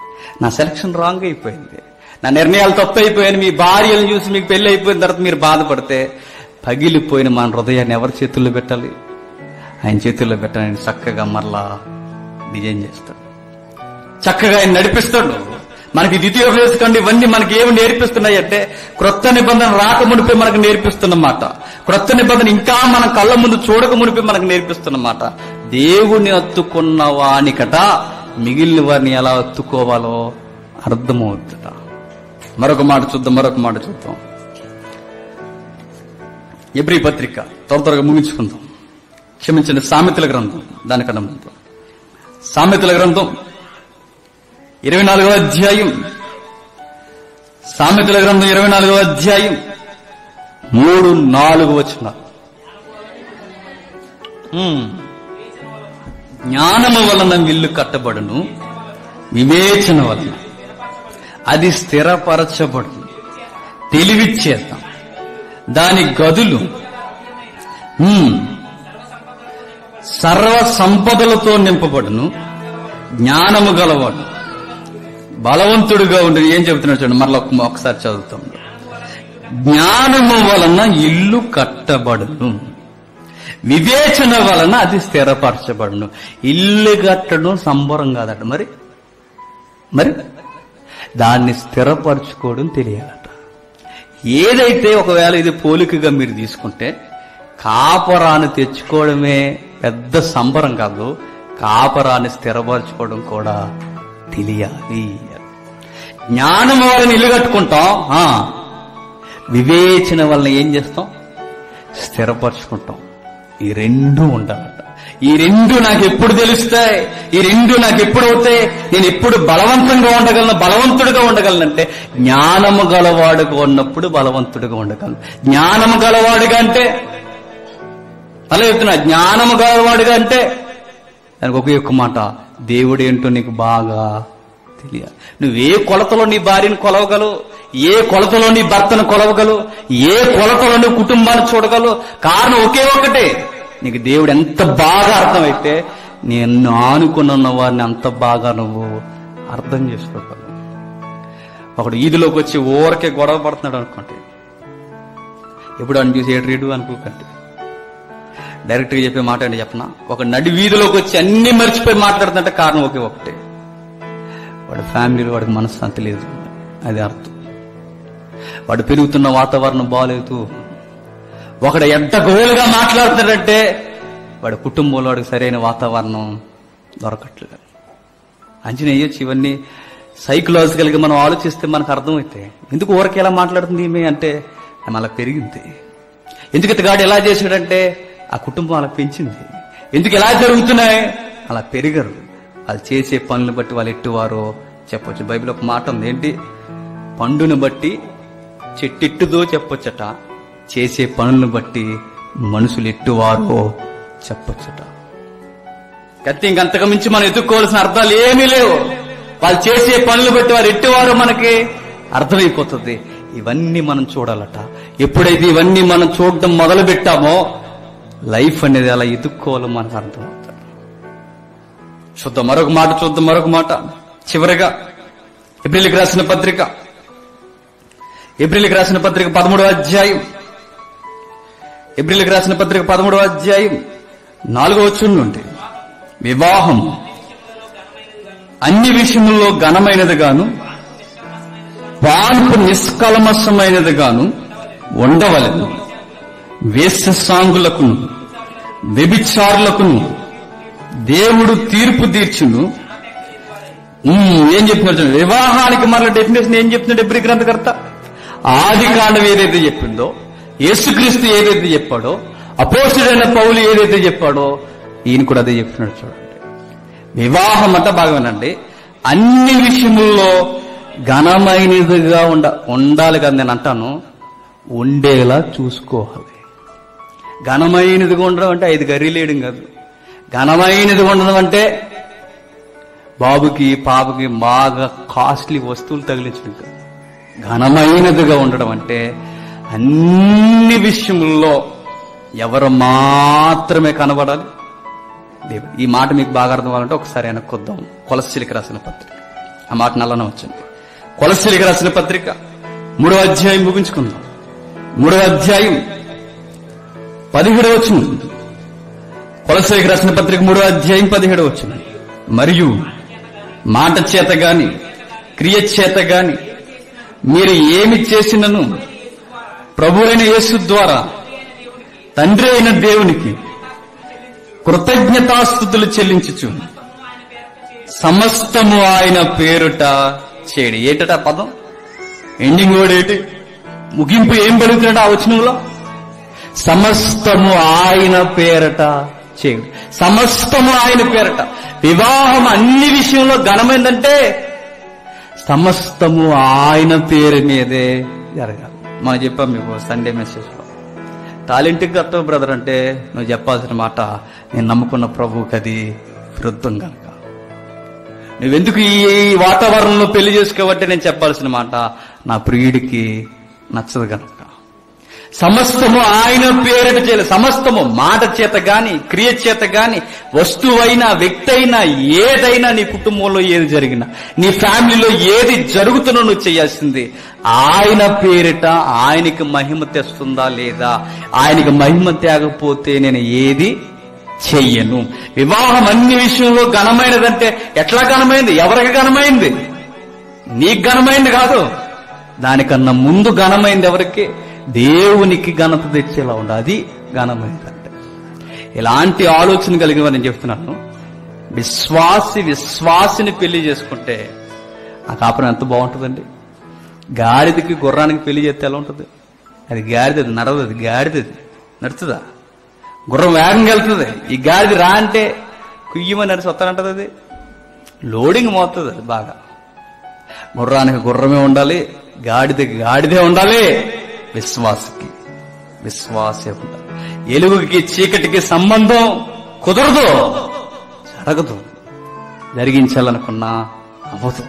నా సెలక్షన్ రాంగ్ అయిపోయింది, నా నిర్ణయాలు తప్పు అయిపోయాను. మీ భార్యను చూసి మీకు పెళ్లి అయిపోయిన తర్వాత మీరు బాధపడితే పగిలిపోయిన మన హృదయాన్ని ఎవరి చేతుల్లో పెట్టాలి? ఆయన చేతుల్లో పెట్టాలని చక్కగా మరలా డిజైన్ చేస్తాడు, చక్కగా ఆయన నడిపిస్తాడు. మనకి ద్వితీయోపదేశకాండం ఇవన్నీ మనకి ఏమి నేర్పిస్తున్నాయి అంటే, క్రొత్త నిబంధన రాకమునిపై మనకు నేర్పిస్తున్నమాట. క్రొత్త నిబంధన ఇంకా మన కళ్ళ ముందు చూడక మునిపై మనకు నేర్పిస్తున్నమాట. దేవుని హత్తుకున్న వానికట మిగిలిన వారిని ఎలా హత్తుకోవాలో అర్థమవుతుందట. మరొక మాట చూద్దాం. ఎబ్రీ పత్రిక త్వరగా ముగించుకుందాం. క్షమించండి, సామెతల గ్రంథం, దానికన్నా ముందు సామెతల గ్రంథం 24వ అధ్యాయం, సామెతల గ్రంథం 24వ అధ్యాయం 3-4 వచనాలు. జ్ఞానము వలన ఇల్లు కట్టబడును, వివేచన వలన అది స్థిరపరచబడును. తెలివిచ్చేత దాని గదులు సర్వ సంపదలతో నింపబడును. జ్ఞానము గలవాడు బలవంతుడుగా ఉండేది. ఏం చెబుతున్నాడు చూడండి, మరలా ఒకసారి చదువుతాం. జ్ఞానము వలన ఇల్లు కట్టబడును, వివేచన వలన అది స్థిరపరచబడును. ఇల్లు కట్టడం సంబరం కాదట, మరి దాన్ని స్థిరపరచుకోవడం తెలియాలట. ఏదైతే ఒకవేళ ఇది పోలికగా మీరు తీసుకుంటే, కాపరాన్ని తెచ్చుకోవడమే పెద్ద సంబరం కాదు, కాపరాన్ని స్థిరపరచుకోవడం కూడా తెలియాలి. జ్ఞానం వలన ఇల్లు కట్టుకుంటాం, వివేచన వలన ఏం చేస్తాం? స్థిరపరచుకుంటాం. ఈ రెండు ఉండాలట. ఈ రెండు నాకు ఎప్పుడు తెలుస్తాయి, ఈ రెండు నాకు ఎప్పుడు అవుతాయి, నేను ఎప్పుడు బలవంతుడిగా ఉండగలనంటే జ్ఞానము గలవాడుగా ఉన్నప్పుడు బలవంతుడిగా ఉండగలను. జ్ఞానము గలవాడుగా అంటే అలా చెప్తున్నా, జ్ఞానము గలవాడుగా అంటే దానికి ఒకే మాట, దేవుడేంటో నీకు బాగా తెలియాలి. నువ్వే కొలతలో నీ భార్యను కొలవగలవు, ఏ కొలతలో నీ భర్తను కొలవగలవు, ఏ కొలతలో నీ కుటుంబాన్ని చూడగలవు. కారణం ఒకే ఒకటే, నీకు దేవుడు ఎంత బాగా అర్థమైతే నేను ఆనుకున్న వారిని అంత బాగా నువ్వు అర్థం చేసుకోగలవు. ఒకడు ఈదిలోకి వచ్చి ఊరకే గొడవ పడుతున్నాడు అనుకోండి, ఎప్పుడు అని చూసి ఏడు అనుకోకండి, డైరెక్ట్గా చెప్పే మాట ఏంటి చెప్పనా? ఒక నడి వీధిలోకి వచ్చి అన్ని మర్చిపోయి మాట్లాడుతుంటే కారణం ఒకే ఒకటే, వాడి ఫ్యామిలీలో వాడికి మనశ్శాంతి లేదు, అది అర్థం. వాడు పెరుగుతున్న వాతావరణం బాగలేదు. ఒకడు ఎడ్డగోలుగా మాట్లాడుతున్నాడంటే వాడి కుటుంబంలో వాడికి సరైన వాతావరణం దొరకట్లేదు. అంచనా వేయొచ్చు. ఇవన్నీ సైకలాజికల్ గా మనం ఆలోచిస్తే మనకు అర్థమైతే, ఎందుకు ఊరకే ఎలా మాట్లాడుతుంది ఈమె అంటే ఆమె అలా పెరిగింది. ఎందుకు ఇతగాడు ఎలా చేశాడంటే ఆ కుటుంబం అలా పెంచింది. ఎందుకు ఎలా జరుగుతున్నాయి, అలా పెరిగరు. వాళ్ళు చేసే పనులను బట్టి వాళ్ళు ఎట్టువారో చెప్పొచ్చు. బైబిల్ ఒక మాట ఉంది, ఏంటి? పండును బట్టి చెట్టెట్టుదో చెప్పొచ్చట, చేసే పనులను బట్టి మనుషులు ఎట్టువారో చెప్పొచ్చట. కత్తి ఇంకంతకు మించి మనం ఎదుర్కోవాల్సిన అర్థాలు ఏమీ లేవు. వాళ్ళు చేసే పనులు బట్టి వారు ఎట్టువారో మనకి అర్థమైపోతుంది. ఇవన్నీ మనం చూడాలట. ఎప్పుడైతే ఇవన్నీ మనం చూడడం మొదలు పెట్టామో లైఫ్ అనేది అలా ఎదుర్కోవాలో మనకు అర్థమవుతుంది. చూద్దాం మరొక మాట చివరిగా ఏప్రిల్కి రాసిన పత్రిక 13వ అధ్యాయం, ఏప్రిల్కి రాసిన పత్రిక 13వ అధ్యాయం 4వ వచనం నుండి, వివాహం అన్ని విషయముల్లో ఘనమైనదిగాను పాన్పు నిష్కల్మషమైనదిగాను ఉండవలెను. వేశ్యసాంగులకును వ్యభిచారులకును దేవుడు తీర్పు తీర్చును. ఏం చెప్తున్నాడు? వివాహానికి మరల డెఫినేషన్ ఏం చెప్తున్నాడు ఎబ్రీ గ్రంథకర్త? ఆది కాండం ఏదైతే చెప్పిందో, యేసుక్రీస్తు ఏదైతే చెప్పాడో, అపోస్తుడైన పౌలు ఏదైతే చెప్పాడో, ఈయన కూడా అదే చెప్తున్నాడు. చూడండి, వివాహం అంతా బాగానండి, అన్ని విషయముల్లో ఘనమైనదిగా ఉండాలి కదా. నేను అంటాను, ఉండేలా చూసుకోవాలి. ఘనమైనదిగా ఉండడం అంటే 5 గర్రీలు వేయడం కాదు. ఘనమైనదిగా ఉండడం అంటే బాబుకి పాపకి బాగా కాస్ట్లీ వస్తువులు తగిలించడం కాదు. ఘనమైనదిగా ఉండడం అంటే అన్ని విషయముల్లో ఎవరు మాత్రమే కనబడాలి? దేవుడు. ఈ మాట మీకు బాగా అర్థం అవ్వాలంటే ఒకసారి ఆయన కొద్దాం. కొలస్సీలకు రాసిన పత్రిక, ఆ మాట నల్లన వచ్చింది. కొలస్సీలకు రాసిన పత్రిక 3వ అధ్యాయం ముగించుకుందాం. 3వ అధ్యాయం 17వ వచనం. కొలస్సీలకు రాసిన పత్రిక 3వ అధ్యాయం 17వ వచనం. మరియు మాట చేత గాని క్రియ చేత గాని మీరు ఏమి చేసినను ప్రభువైన యేసు ద్వారా తండ్రి అయిన దేవునికి కృతజ్ఞతాస్తుతులు చెల్లించుచు సమస్తము ఆయన పేరుట చేయడి. ఏటట పదం ఎండింగ్ వర్డ్ ఏంటి? ముగింపు ఏం పలుకుతున్నాడు ఆ వచనంలో? సమస్తము ఆయన పేరట చేయడు. సమస్తము ఆయన పేరట. వివాహం అన్ని విషయంలో ఘనమైందంటే సమస్తము ఆయన పేరు మీదే జరగాలి. మనం చెప్పాం మీకు సండే మెసేజ్ లో, తాలింటికి కర్తవ్య బ్రదర్ అంటే నువ్వు చెప్పాల్సిన మాట నేను నమ్ముకున్న ప్రభువుకి అది విరుద్ధం కనుక, నువ్వెందుకు ఈ వాతావరణంలో పెళ్లి చేసుకోబట్టే నేను చెప్పాల్సిన మాట నా ప్రియుడికి నచ్చదు కనుక. సమస్తము ఆయన పేరిట చేయాలి. సమస్తము మాట చేత గాని క్రియ చేత గాని వస్తువైనా వ్యక్తి అయినా ఏదైనా నీ కుటుంబంలో ఏది జరిగినా నీ ఫ్యామిలీలో ఏది జరుగుతున్నా నువ్వు చేయాల్సింది ఆయన పేరిట. ఆయనకి మహిమ తెస్తుందా లేదా? ఆయనకి మహిమ తేకపోతే నేను ఏది చెయ్యను. వివాహం అన్ని విషయంలో ఘనమైనదంటే ఎట్లా ఘనమైంది? ఎవరికి ఘనమైంది? నీకు ఘనమైంది కాదు, దానికన్నా ముందు ఘనమైంది ఎవరికి? దేవునికి ఘనత తెచ్చేలా ఉండాలి. అది ఘనమైందంటే. ఇలాంటి ఆలోచన కలిగిన నేను చెప్తున్నాను. విశ్వాసిని పెళ్లి చేసుకుంటే ఆ కాపురం ఎంత బాగుంటుందండి. గాడిదకి గుర్రానికి పెళ్లి చేస్తే ఎలా ఉంటుంది? అది గాడిద, అది నడవదు. అది గాడిద, అది నడుతుందా? గుర్రం వేగంగా వెళ్తుంది. ఈ గాడిద రా అంటే కుయ్యమని నడిచి వస్తానంటది. అది లోడింగ్ మోస్తుంది. అది బాగా. గుర్రానికి గుర్రమే ఉండాలి, గాడిదకి గాడిదే ఉండాలి, విశ్వాసకి విశ్వాసే ఉండాలి. ఎలుగుకి చీకటికి సంబంధం కుదరదు, జరగదు. జరిగించాలనుకున్నా అవ్వదు.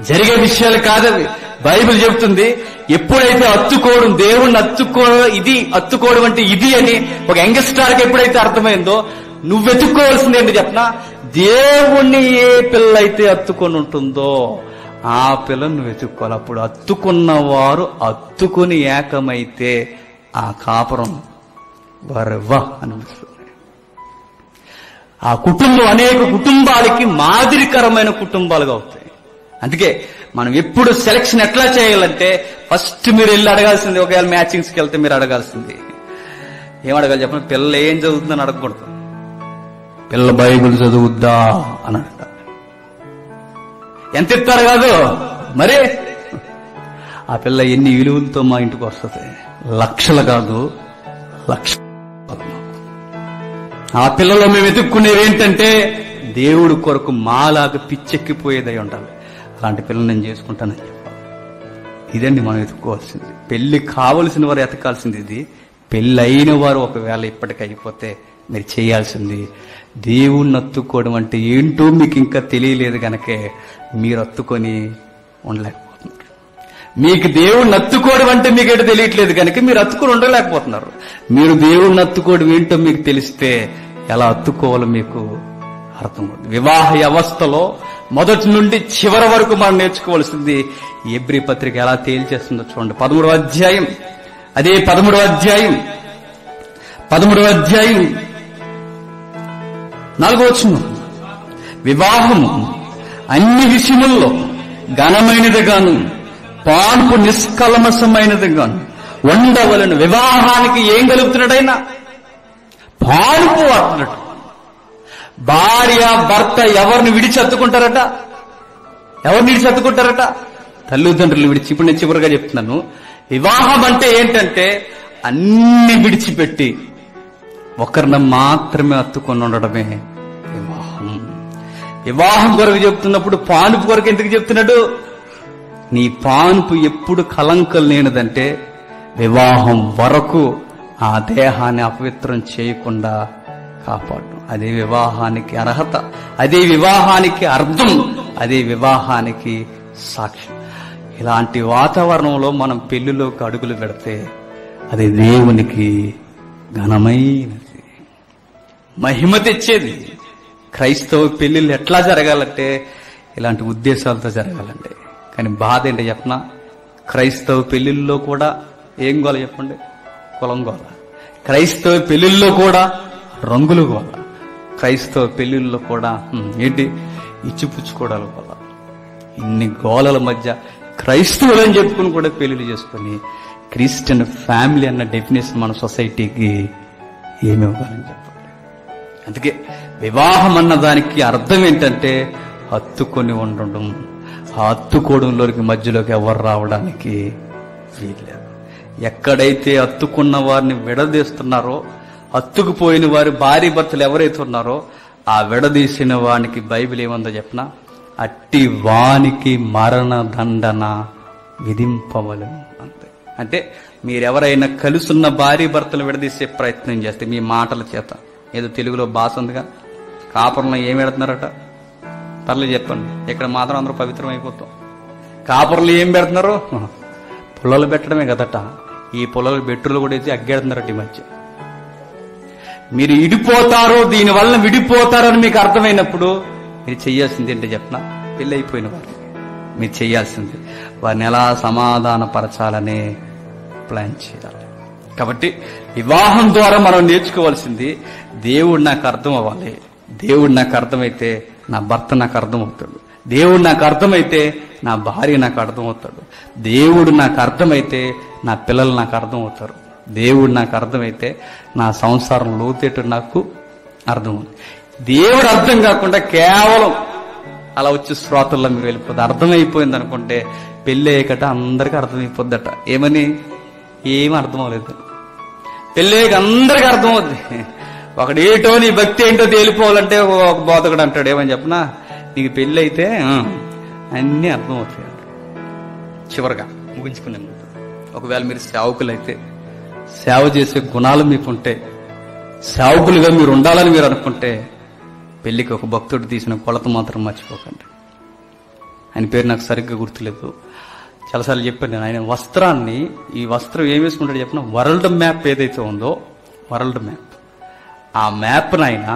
జరిగే విషయాలు కాదవి. బైబిల్ చెబుతుంది ఎప్పుడైతే అత్తుకోవడం, దేవుణ్ణి అత్తుకోవడం అంటే ఇది అని ఒక యంగ్స్టార్కి ఎప్పుడైతే అర్థమైందో నువ్వు వెతుక్కోవాల్సింది ఏంటి చెప్పనా? దేవుణ్ణి ఏ పిల్ల అయితే అత్తుకొని ఉంటుందో ఆ పిల్లను నువ్వు వెతుక్కోవాలి. అప్పుడు అత్తుకున్నవారు అత్తుకుని ఏకమైతే ఆ కాపురం వరవా అనిపిస్తుంది. ఆ కుటుంబం అనేక కుటుంబాలకి మాదిరికరమైన కుటుంబాలుగా అవుతాయి. అందుకే మనం ఎప్పుడు సెలక్షన్ ఎట్లా చేయాలంటే ఫస్ట్ మీరు వెళ్ళి అడగాల్సింది, ఒకవేళ మ్యాచింగ్స్కి వెళ్తే మీరు అడగాల్సింది ఏం అడగాలి చెప్పండి? పిల్ల ఏం చదువుతుందని అడగకూడదు. పిల్ల బైబిల్ చదువుద్దా అని అడగాలి. ఎంత ఇస్తారు కాదు, మరి ఆ పిల్ల ఎన్ని విలువలతో మా ఇంటికి వస్తుంది? లక్షలు కాదు, లక్షలు. ఆ పిల్లలో మేము వెతుక్కునేవి ఏంటంటే దేవుడు కొరకు మాలాగా పిచ్చెక్కిపోయేదై ఉండాలి. అలాంటి పిల్లలు నేను చేసుకుంటానని చెప్పాలి. ఇదండి మనం వెతుక్కోవాల్సింది. పెళ్లి కావలసిన వారు ఎతకాల్సింది ఇది. పెళ్లి అయిన వారు ఒకవేళ ఇప్పటికి అయిపోతే మీరు చేయాల్సింది దేవుణ్ణి అత్తుకోవడం అంటే ఏంటో మీకు ఇంకా తెలియలేదు కనుకే మీరు అత్తుకొని ఉండలేకపోతున్నారు. మీకు దేవుణ్ణి అత్తుకోవడం అంటే మీకేటో తెలియట్లేదు కనుక మీరు అత్తుకొని ఉండలేకపోతున్నారు. మీరు దేవుణ్ణి అత్తుకోవడం ఏంటో మీకు తెలిస్తే ఎలా అత్తుకోవాలో మీకు అర్థమవుతుంది. వివాహ వ్యవస్థలో మొదటి నుండి చివరి వరకు మనం నేర్చుకోవాల్సింది ఎబ్రీ పత్రిక ఎలా తేల్చేస్తుందో చూడండి. 13వ అధ్యాయం, అదే 13వ అధ్యాయం 4వ వచనం. వివాహము అన్ని విషయముల్లో ఘనమైనదిగాను పాన్పు నిష్కల్మషమైనదిగాను ఉండవలను. వివాహానికి ఏం కలుగుతున్నాడైనా? పాన్పు అంటున్నట్టు. భార్య భర్త ఎవరిని విడిచి అత్తుకుంటారట? ఎవరిని విడిచి అత్తుకుంటారట? తల్లిదండ్రులు విడిచి. ఇప్పుడు నేను చివరిగా చెప్తున్నాను, వివాహం అంటే ఏంటంటే అన్ని విడిచిపెట్టి ఒకరిని మాత్రమే అత్తుకొని ఉండడమే వివాహం. వివాహం కొరకు చెప్తున్నప్పుడు పానుపు కొరకు ఎందుకు చెప్తున్నాడు? నీ పానుపు ఎప్పుడు కలంకం లేనిదంటే వివాహం వరకు ఆ దేహాన్ని అపవిత్రం చేయకుండా కాపాడు. అదే వివాహానికి అర్హత, అదే వివాహానికి అర్థం, అదే వివాహానికి సాక్ష్యం. ఇలాంటి వాతావరణంలో మనం పెళ్లిలోకి అడుగులు పెడితే అది దేవునికి ఘనమైనది, మహిమ తెచ్చేది. క్రైస్తవ పెళ్లిళ్ళు ఎట్లా జరగాలంటే ఇలాంటి ఉద్దేశాలతో జరగాలండి. కానీ బాధ ఏంటో చెప్పనా, క్రైస్తవ పెళ్లిళ్ళలో కూడా ఏం గోల చెప్పండి, కులం గోల. క్రైస్తవ పెళ్లిళ్ళలో కూడా రంగులు గోల. క్రైస్తవ పెళ్లిళ్ళలో కూడా ఏంటి, ఇచ్చిపుచ్చుకోవడాలు గోల. ఇన్ని గోళల మధ్య క్రైస్తవులని చెప్పుకుని కూడా పెళ్లిళ్ళు చేసుకుని క్రిస్టియన్ ఫ్యామిలీ అన్న డెఫినేషన్ మన సొసైటీకి ఏమి ఇవ్వాలని చెప్పండి. అందుకే వివాహం అన్న దానికి అర్థం ఏంటంటే హత్తుకొని ఉండడం. ఆ హత్తుకోవడంలోకి మధ్యలోకి ఎవరు రావడానికి వీల్లేదు. ఎక్కడైతే హత్తుకున్న వారిని విడదీస్తున్నారో, హత్తుకుపోయిన వారి భార్య భర్తలు ఎవరైతే ఉన్నారో ఆ విడదీసిన వానికి బైబిల్ ఏమందో చెప్పనా, అట్టి వానికి మరణ దండన విధింపవలెను అంతే. అంటే మీరెవరైనా కలుసున్న భార్య భర్తలు విడదీసే ప్రయత్నం చేస్తే మీ మాటల చేత, ఏదో తెలుగులో భాష ఉందిగా, కాపురంలో ఏం పెడుతున్నారట పర్లేదు చెప్పండి, ఇక్కడ మాత్రం అందరూ పవిత్రం అయిపోతాం. కాపురంలో ఏం పెడుతున్నారు, పుల్లలు పెట్టడమే కదట. ఈ పుల్లలు బెట్టులు కూడా వేసి అగ్గెడుతున్నారట. ఈ మధ్య మీరు ఇడిపోతారో, దీనివల్ల విడిపోతారని మీకు అర్థమైనప్పుడు మీరు చెయ్యాల్సింది ఏంటో చెప్పనా, పెళ్ళి అయిపోయిన వారు మీరు చెయ్యాల్సింది వారిని ఎలా సమాధానపరచాలనే ప్లాన్ చేయాలి. కాబట్టి వివాహం ద్వారా మనం నేర్చుకోవాల్సింది, దేవుడు నాకు అర్థం అవ్వాలి. దేవుడు నాకు అర్థమైతే నా భర్త నాకు అర్థమవుతాడు. దేవుడు నాకు అర్థమైతే నా భార్య నాకు అర్థమవుతాడు. దేవుడు నాకు అర్థమైతే నా పిల్లలు నాకు అర్థమవుతారు. దేవుడు నాకు అర్థమైతే నా సంసారం లోతేటు నాకు అర్థమవుతుంది. దేవుడు అర్థం కాకుండా కేవలం అలా వచ్చి శ్రోతల్లో మీరు వెళ్ళిపోతుంది. అర్థమైపోయింది అనుకుంటే పెళ్ళి అయ్యేకట అందరికీ అర్థమైపోద్దట. ఏమని, ఏమీ అర్థం అవ్వలేదు. పెళ్ళి అయ్యాక అందరికీ అర్థమవుద్ది. ఒకడు ఏటో నీ భక్తి ఏంటో తేలిపోవాలంటే ఒక బోధకుడు అంటాడు, ఏమని చెప్పనా, నీకు పెళ్ళి అయితే అన్నీ అర్థమవుతాయి. చివరిగా ముగించుకునే ముందు, ఒకవేళ మీరు సేవకులైతే, సేవ చేసే గుణాలు మీకుంటే, సేవకులుగా మీరు ఉండాలని మీరు అనుకుంటే, పెళ్లికి ఒక భక్తుడు తీసిన కొలత మాత్రం మర్చిపోకండి. ఆయన పేరు నాకు సరిగ్గా గుర్తులేదు, చాలాసార్లు చెప్పాను నేను. ఆయన వస్త్రాన్ని, ఈ వస్త్రం ఏం వేసుకుంటాడు చెప్పిన, వరల్డ్ మ్యాప్ ఏదైతే ఉందో, వరల్డ్ మ్యాప్, ఆ మ్యాప్ను ఆయన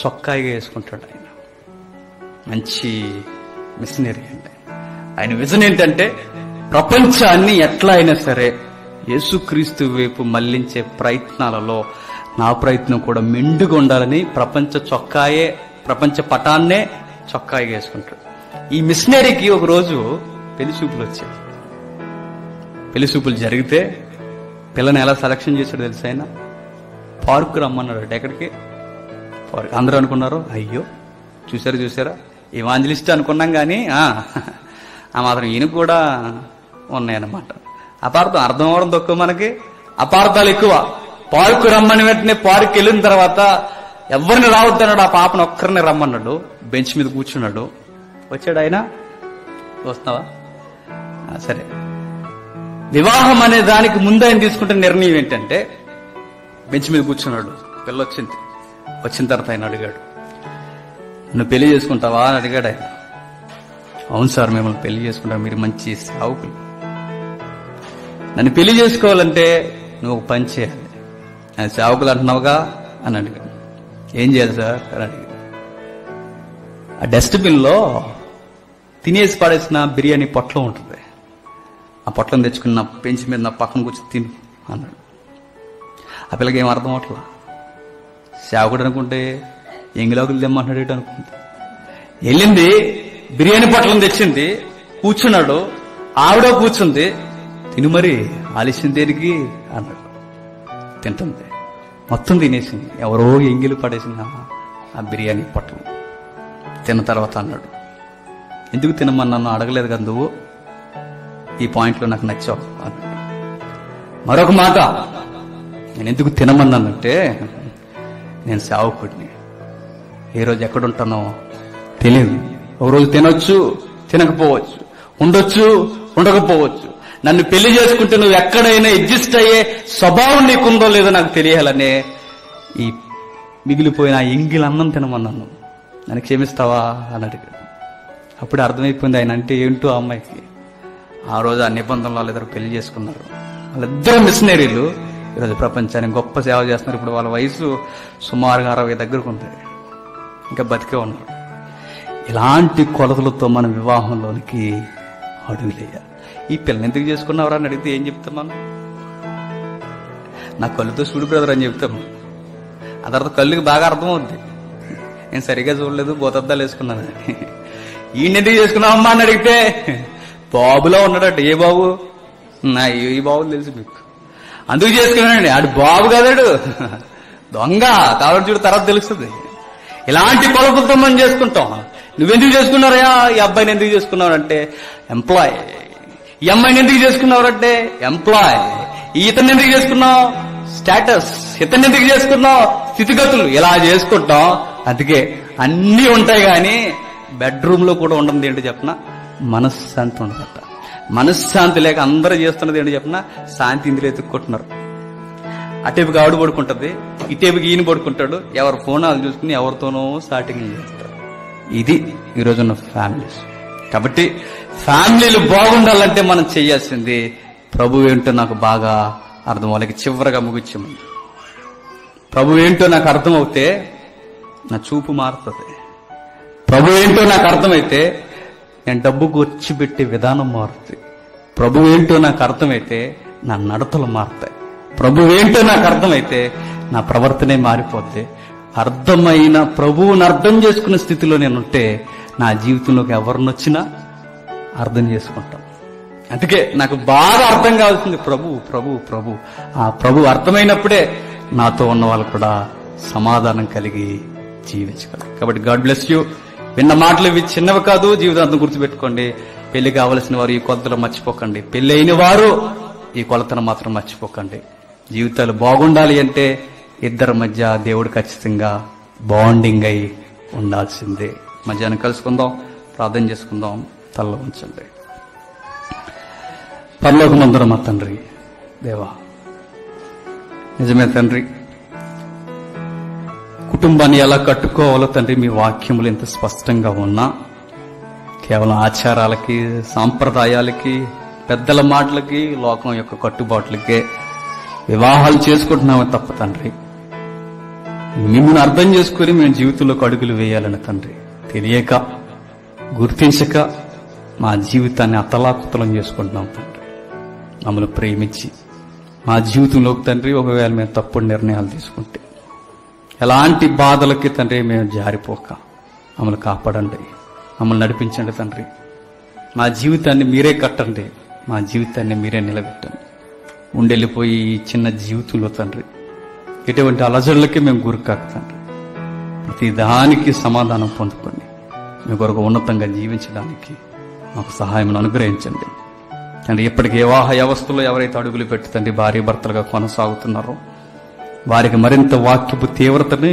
చొక్కాయిగా వేసుకుంటాడు. ఆయన మంచి మిషనరీ అండి. ఆయన విజన్ ఏంటంటే ప్రపంచాన్ని ఎట్లా అయినా సరే యేసుక్రీస్తు వైపు మళ్లించే ప్రయత్నాలలో నా ప్రయత్నం కూడా మెండుగా ఉండాలని ప్రపంచ పటాన్నే చొక్కాయిగా వేసుకుంటాడు. ఈ మిషనరీకి ఒక రోజు పెళ్లి చూపులు వచ్చాయి. పెళ్లి చూపులు జరిగితే పిల్లని ఎలా సెలక్షన్ చేశాడు తెలుసా, ఆయన పార్కు రమ్మన్నాడు. ఎక్కడికి? పార్క్. అందరూ అనుకున్నారు, అయ్యో చూసారా ఇవాంజలిస్ట్ అనుకున్నాం కానీ ఆ మాత్రం ఈయనకు కూడా ఉన్నాయన్నమాట. అర్థం అవడం తక్కువ, మనకి అపార్థాలు ఎక్కువ. పార్కు రమ్మని వెంటనే పార్క్ వెళ్ళిన తర్వాత ఎవరిని రావద్దన్నాడు, ఆ పాపను ఒక్కరిని రమ్మన్నాడు. బెంచ్ మీద కూర్చున్నాడు. వచ్చాడు ఆయన, వస్తావా, సరే. వివాహం అనే దానికి ముందు ఆయన తీసుకుంటే నిర్ణయం ఏంటంటే, బెంచ్ మీద కూర్చున్నాడు, పిల్ల వచ్చింది. వచ్చిన తర్వాత ఆయన అడిగాడు, నువ్వు పెళ్లి చేసుకుంటావా అని అడిగాడు ఆయన. అవును సార్, మిమ్మల్ని పెళ్లి చేసుకుంటా, మీరు మంచి సేవకులు, నన్ను పెళ్లి చేసుకోవాలంటే నువ్వు ఒక పని చేయాలి, నేను సేవకులు అంటున్నావుగా అని అడిగాడు. ఏం చేయాలి సార్ అని అడిగాడు. ఆ డస్ట్బిన్ లో తినేసి పడేసిన బిర్యానీ పొట్లం ఉంటుంది, ఆ పొట్లం తెచ్చుకున్న పెంచి మీద నా పక్కన కూర్చొని తిను అన్నాడు. ఆ పిల్లకి ఏం అర్థం అవట్లా. సేవకుడు అనుకుంటే ఎంగిలోకి తెమ్మంటున్నాడు అనుకుంది. వెళ్ళింది, బిర్యానీ పొట్లం తెచ్చింది, కూర్చున్నాడు. ఆవిడ కూర్చుంది, తిను మరి ఆలస్యం దేనికి అన్నాడు. తింటుంది, మొత్తం తినేసింది. ఎవరో ఎంగిలు పడేసిన ఆ బిర్యానీ పొట్లం. తిన్న తర్వాత అన్నాడు, ఎందుకు తినమన్నాను అడగలేదు కదా నువ్వు, ఈ పాయింట్లో నాకు నచ్చావు అన్నాడు. మరొక మాట, నేను ఎందుకు తినమన్నానంటే, నేను సేవకుడిని, ఏ రోజు ఎక్కడుంటానో తెలియదు. ఒకరోజు తినొచ్చు, తినకపోవచ్చు, ఉండొచ్చు, ఉండకపోవచ్చు. నన్ను పెళ్లి చేసుకుంటే నువ్వు ఎక్కడైనా అడ్జస్ట్ అయ్యే స్వభావం నీకుందో లేదో నాకు తెలియాలనే ఈ మిగిలిపోయిన ఎంగిలి అన్నం తినమన్నాను, నన్ను క్షమిస్తావా అని అడిగాడు. అప్పుడు అర్థమైపోయింది ఆయన అంటే ఏంటో ఆ అమ్మాయికి. ఆ రోజు ఆ నిబంధనలు వాళ్ళిద్దరు పెళ్లి చేసుకున్నారు. వాళ్ళిద్దరు మిషనరీలు ఈరోజు ప్రపంచానికి గొప్ప సేవ చేస్తున్నారు. ఇప్పుడు వాళ్ళ వయసు సుమారుగా 60 దగ్గరకు ఉంది. ఇంకా బతికే ఉన్నాడు. ఇలాంటి కొలతలతో మన వివాహంలోనికి అడుగులేయాలి. ఈ పిల్లని ఎందుకు చేసుకున్నావరా అని అడిగితే ఏం చెప్తాం మనం? నా కళ్ళుతో చూడు బ్రదర్ అని చెప్తాం. ఆ తర్వాత కళ్ళుకి బాగా అర్థమవుద్ది, నేను సరిగ్గా చూడలేదు, బోతద్దాలు వేసుకున్నాను. ఈయన ఎందుకు చేసుకున్నావమ్మా అని అడిగితే బాబులో ఉన్నాడట. ఏ బాబు? నా ఈ బాబు తెలుసు మీకు, అందుకు చేసుకున్నానండి. ఆడు బాబు కాదాడు, దొంగ కాబట్టి చూడు, తర్వాత తెలుస్తుంది. ఇలాంటి కొలతలతో మనం చేసుకుంటాం. నువ్వెందుకు చేసుకున్నారయ్యా ఈ అబ్బాయిని ఎందుకు చేసుకున్నావంటే ఎంప్లాయ్, ఈ అమ్మాయిని ఎందుకు చేసుకున్నావంటే ఎంప్లాయ్, ఇతన్ని ఎందుకు చేసుకున్నావు స్టేటస్, ఇతన్ని ఎందుకు చేసుకున్నావు స్థితిగతులు. ఇలా చేసుకుంటాం. అందుకే అన్నీ ఉంటాయి కానీ బెడ్రూమ్ లో కూడా ఉండదు ఏంటి చెప్పిన మనశ్శాంతి ఉండదట. మనశ్శాంతి లేక అందరూ చేస్తున్నది ఏంటి చెప్పిన శాంతి ఇందులో ఎత్తుక్కుంటున్నారు. అటేపుకి ఆవిడ పడుకుంటది, ఇటేపుకి ఈయన పడుకుంటాడు, ఎవరి ఫోనాలు చూసుకుని ఎవరితోనో స్టార్టింగ్ చేస్తారు. ఇది ఈరోజున్న ఫ్యామిలీస్. కాబట్టి ఫ్యామిలీలు బాగుండాలంటే మనం చేయాల్సింది ప్రభు ఏంటో నాకు బాగా అర్థం. వాళ్ళకి చివరగా ముగించమని, ప్రభు ఏంటో నాకు అర్థమవుతే నా చూపు మారుతుంది. ప్రభు ఏంటో నాకు అర్థమైతే నేను డబ్బు ఖర్చుపెట్టే విధానం మారుతుంది. ప్రభు ఏంటో నాకు అర్థమైతే నా నడతలు మారుతాయి. ప్రభు ఏంటో నాకు అర్థమైతే నా ప్రవర్తనే మారిపోతే, అర్థమైన ప్రభువుని అర్థం చేసుకున్న స్థితిలో నేనుంటే నా జీవితంలోకి ఎవరినొచ్చినా అర్థం చేసుకుంటాం. అందుకే నాకు బాగా అర్థం కావాల్సింది ప్రభు ప్రభు ప్రభు. ఆ ప్రభు అర్థమైనప్పుడే నాతో ఉన్న వాళ్ళు కూడా సమాధానం కలిగి జీవించగలరు. కాబట్టి గాడ్ బ్లెస్ యూ. విన్న మాటలు ఇవి చిన్నవి కాదు, జీవితాంతం గుర్తుపెట్టుకోండి. పెళ్లి కావలసిన వారు ఈ కొలతలు మర్చిపోకండి, పెళ్లి అయిన వారు ఈ కొలతను మాత్రం మర్చిపోకండి. జీవితాలు బాగుండాలి అంటే ఇద్దరి మధ్య దేవుడు ఖచ్చితంగా బాండింగ్ అయి ఉండాల్సిందే. మధ్యాహ్నం కలుసుకుందాం, ప్రార్థన చేసుకుందాం. తలలో ఉంచండి. పరలోకమందున మా తండ్రి దేవా, నిజమే తండ్రి, కుటుంబాన్ని ఎలా కట్టుకోవాలో తండ్రి మీ వాక్యములు ఎంత స్పష్టంగా ఉన్నా కేవలం ఆచారాలకి, సాంప్రదాయాలకి, పెద్దల మాటలకి, లోకం యొక్క కట్టుబాట్లకే వివాహాలు చేసుకుంటున్నామే తప్ప తండ్రి, మిమ్మల్ని అర్థం చేసుకుని మేము జీవితంలోకి అడుగులు వేయాలని తండ్రి తెలియక, గుర్తించక మా జీవితాన్ని అతలాకుతలం చేసుకుంటున్నాం తండ్రి. మమ్మల్ని ప్రేమించి మా జీవితంలోకి తండ్రి ఒకవేళ మేము తప్పుడు నిర్ణయాలు తీసుకుంటే ఎలాంటి బాధలకి తండ్రి మేము జారిపోక మమ్మల్ని కాపాడండి, మమ్మల్ని నడిపించండి తండ్రి. మా జీవితాన్ని మీరే కట్టండి, మా జీవితాన్ని మీరే నిలబెట్టండి. ఉండెళ్ళిపోయి ఈ చిన్న జీవితంలో తండ్రి ఎటువంటి అలజడులకి మేము గురికాక తండ్రి, ప్రతి దానికి సమాధానం పొందుకోండి. మీ కొరకు ఉన్నతంగా జీవించడానికి మాకు సహాయం అనుగ్రహించండి తండ్రి. ఇప్పటికీ వివాహ వ్యవస్థలో ఎవరైతే అడుగులు పెట్టి తండ్రి భార్య భర్తలుగా కొనసాగుతున్నారో వారికి మరింత వాక్యపు తీవ్రతని,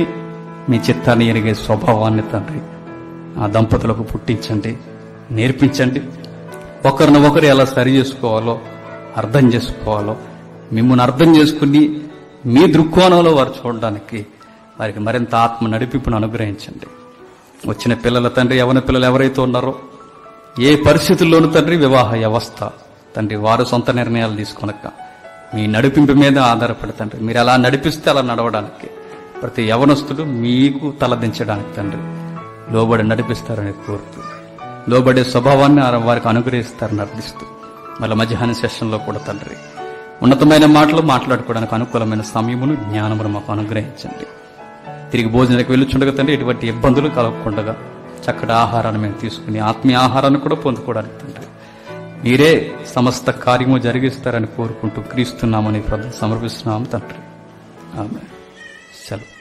మీ చిత్తాన్ని ఎరిగే స్వభావాన్ని తండ్రి ఆ దంపతులకు పుట్టించండి, నేర్పించండి. ఒకరిని ఒకరు ఎలా సరి చేసుకోవాలో, అర్థం చేసుకోవాలో, మిమ్మల్ని అర్థం చేసుకుని మీ దృక్కోణంలో వారు చూడడానికి వారికి మరింత ఆత్మ నడిపింపును అనుగ్రహించండి. వచ్చిన పిల్లల తండ్రి, యవన పిల్లలు ఎవరైతే ఉన్నారో ఏ పరిస్థితుల్లోనూ తండ్రి వివాహ వ్యవస్థ తండ్రి వారు సొంత నిర్ణయాలు తీసుకొనక మీ నడిపింపు మీద ఆధారపడి తండ్రి మీరు ఎలా నడిపిస్తే అలా నడవడానికి ప్రతి యవనస్తుడు మీకు తలదించడానికి తండ్రి లోబడి నడిపిస్తారని కోరుతూ, లోబడే స్వభావాన్ని వారికి అనుగ్రహిస్తారని అర్థిస్తూ, మళ్ళీ మధ్యాహ్న సెషన్లో కూడా తండ్రి ఉన్నతమైన మాటలు మాట్లాడుకోవడానికి అనుకూలమైన సమయమును, జ్ఞానమును మాకు అనుగ్రహించండి. తిరిగి భోజనానికి వెళ్ళుచుండగా తండ్రి ఎటువంటి ఇబ్బందులు కలగకుండా చక్కటి ఆహారాన్ని మేము తీసుకుని ఆత్మీయ ఆహారాన్ని కూడా పొందుకోవడానికి తండ్రి మీరే సమస్త కార్యము జరిగిస్తారని కోరుకుంటూ క్రీస్తున్నామని సమర్పిస్తున్నాము తండ్రి. ఆమేన్. సెలవు.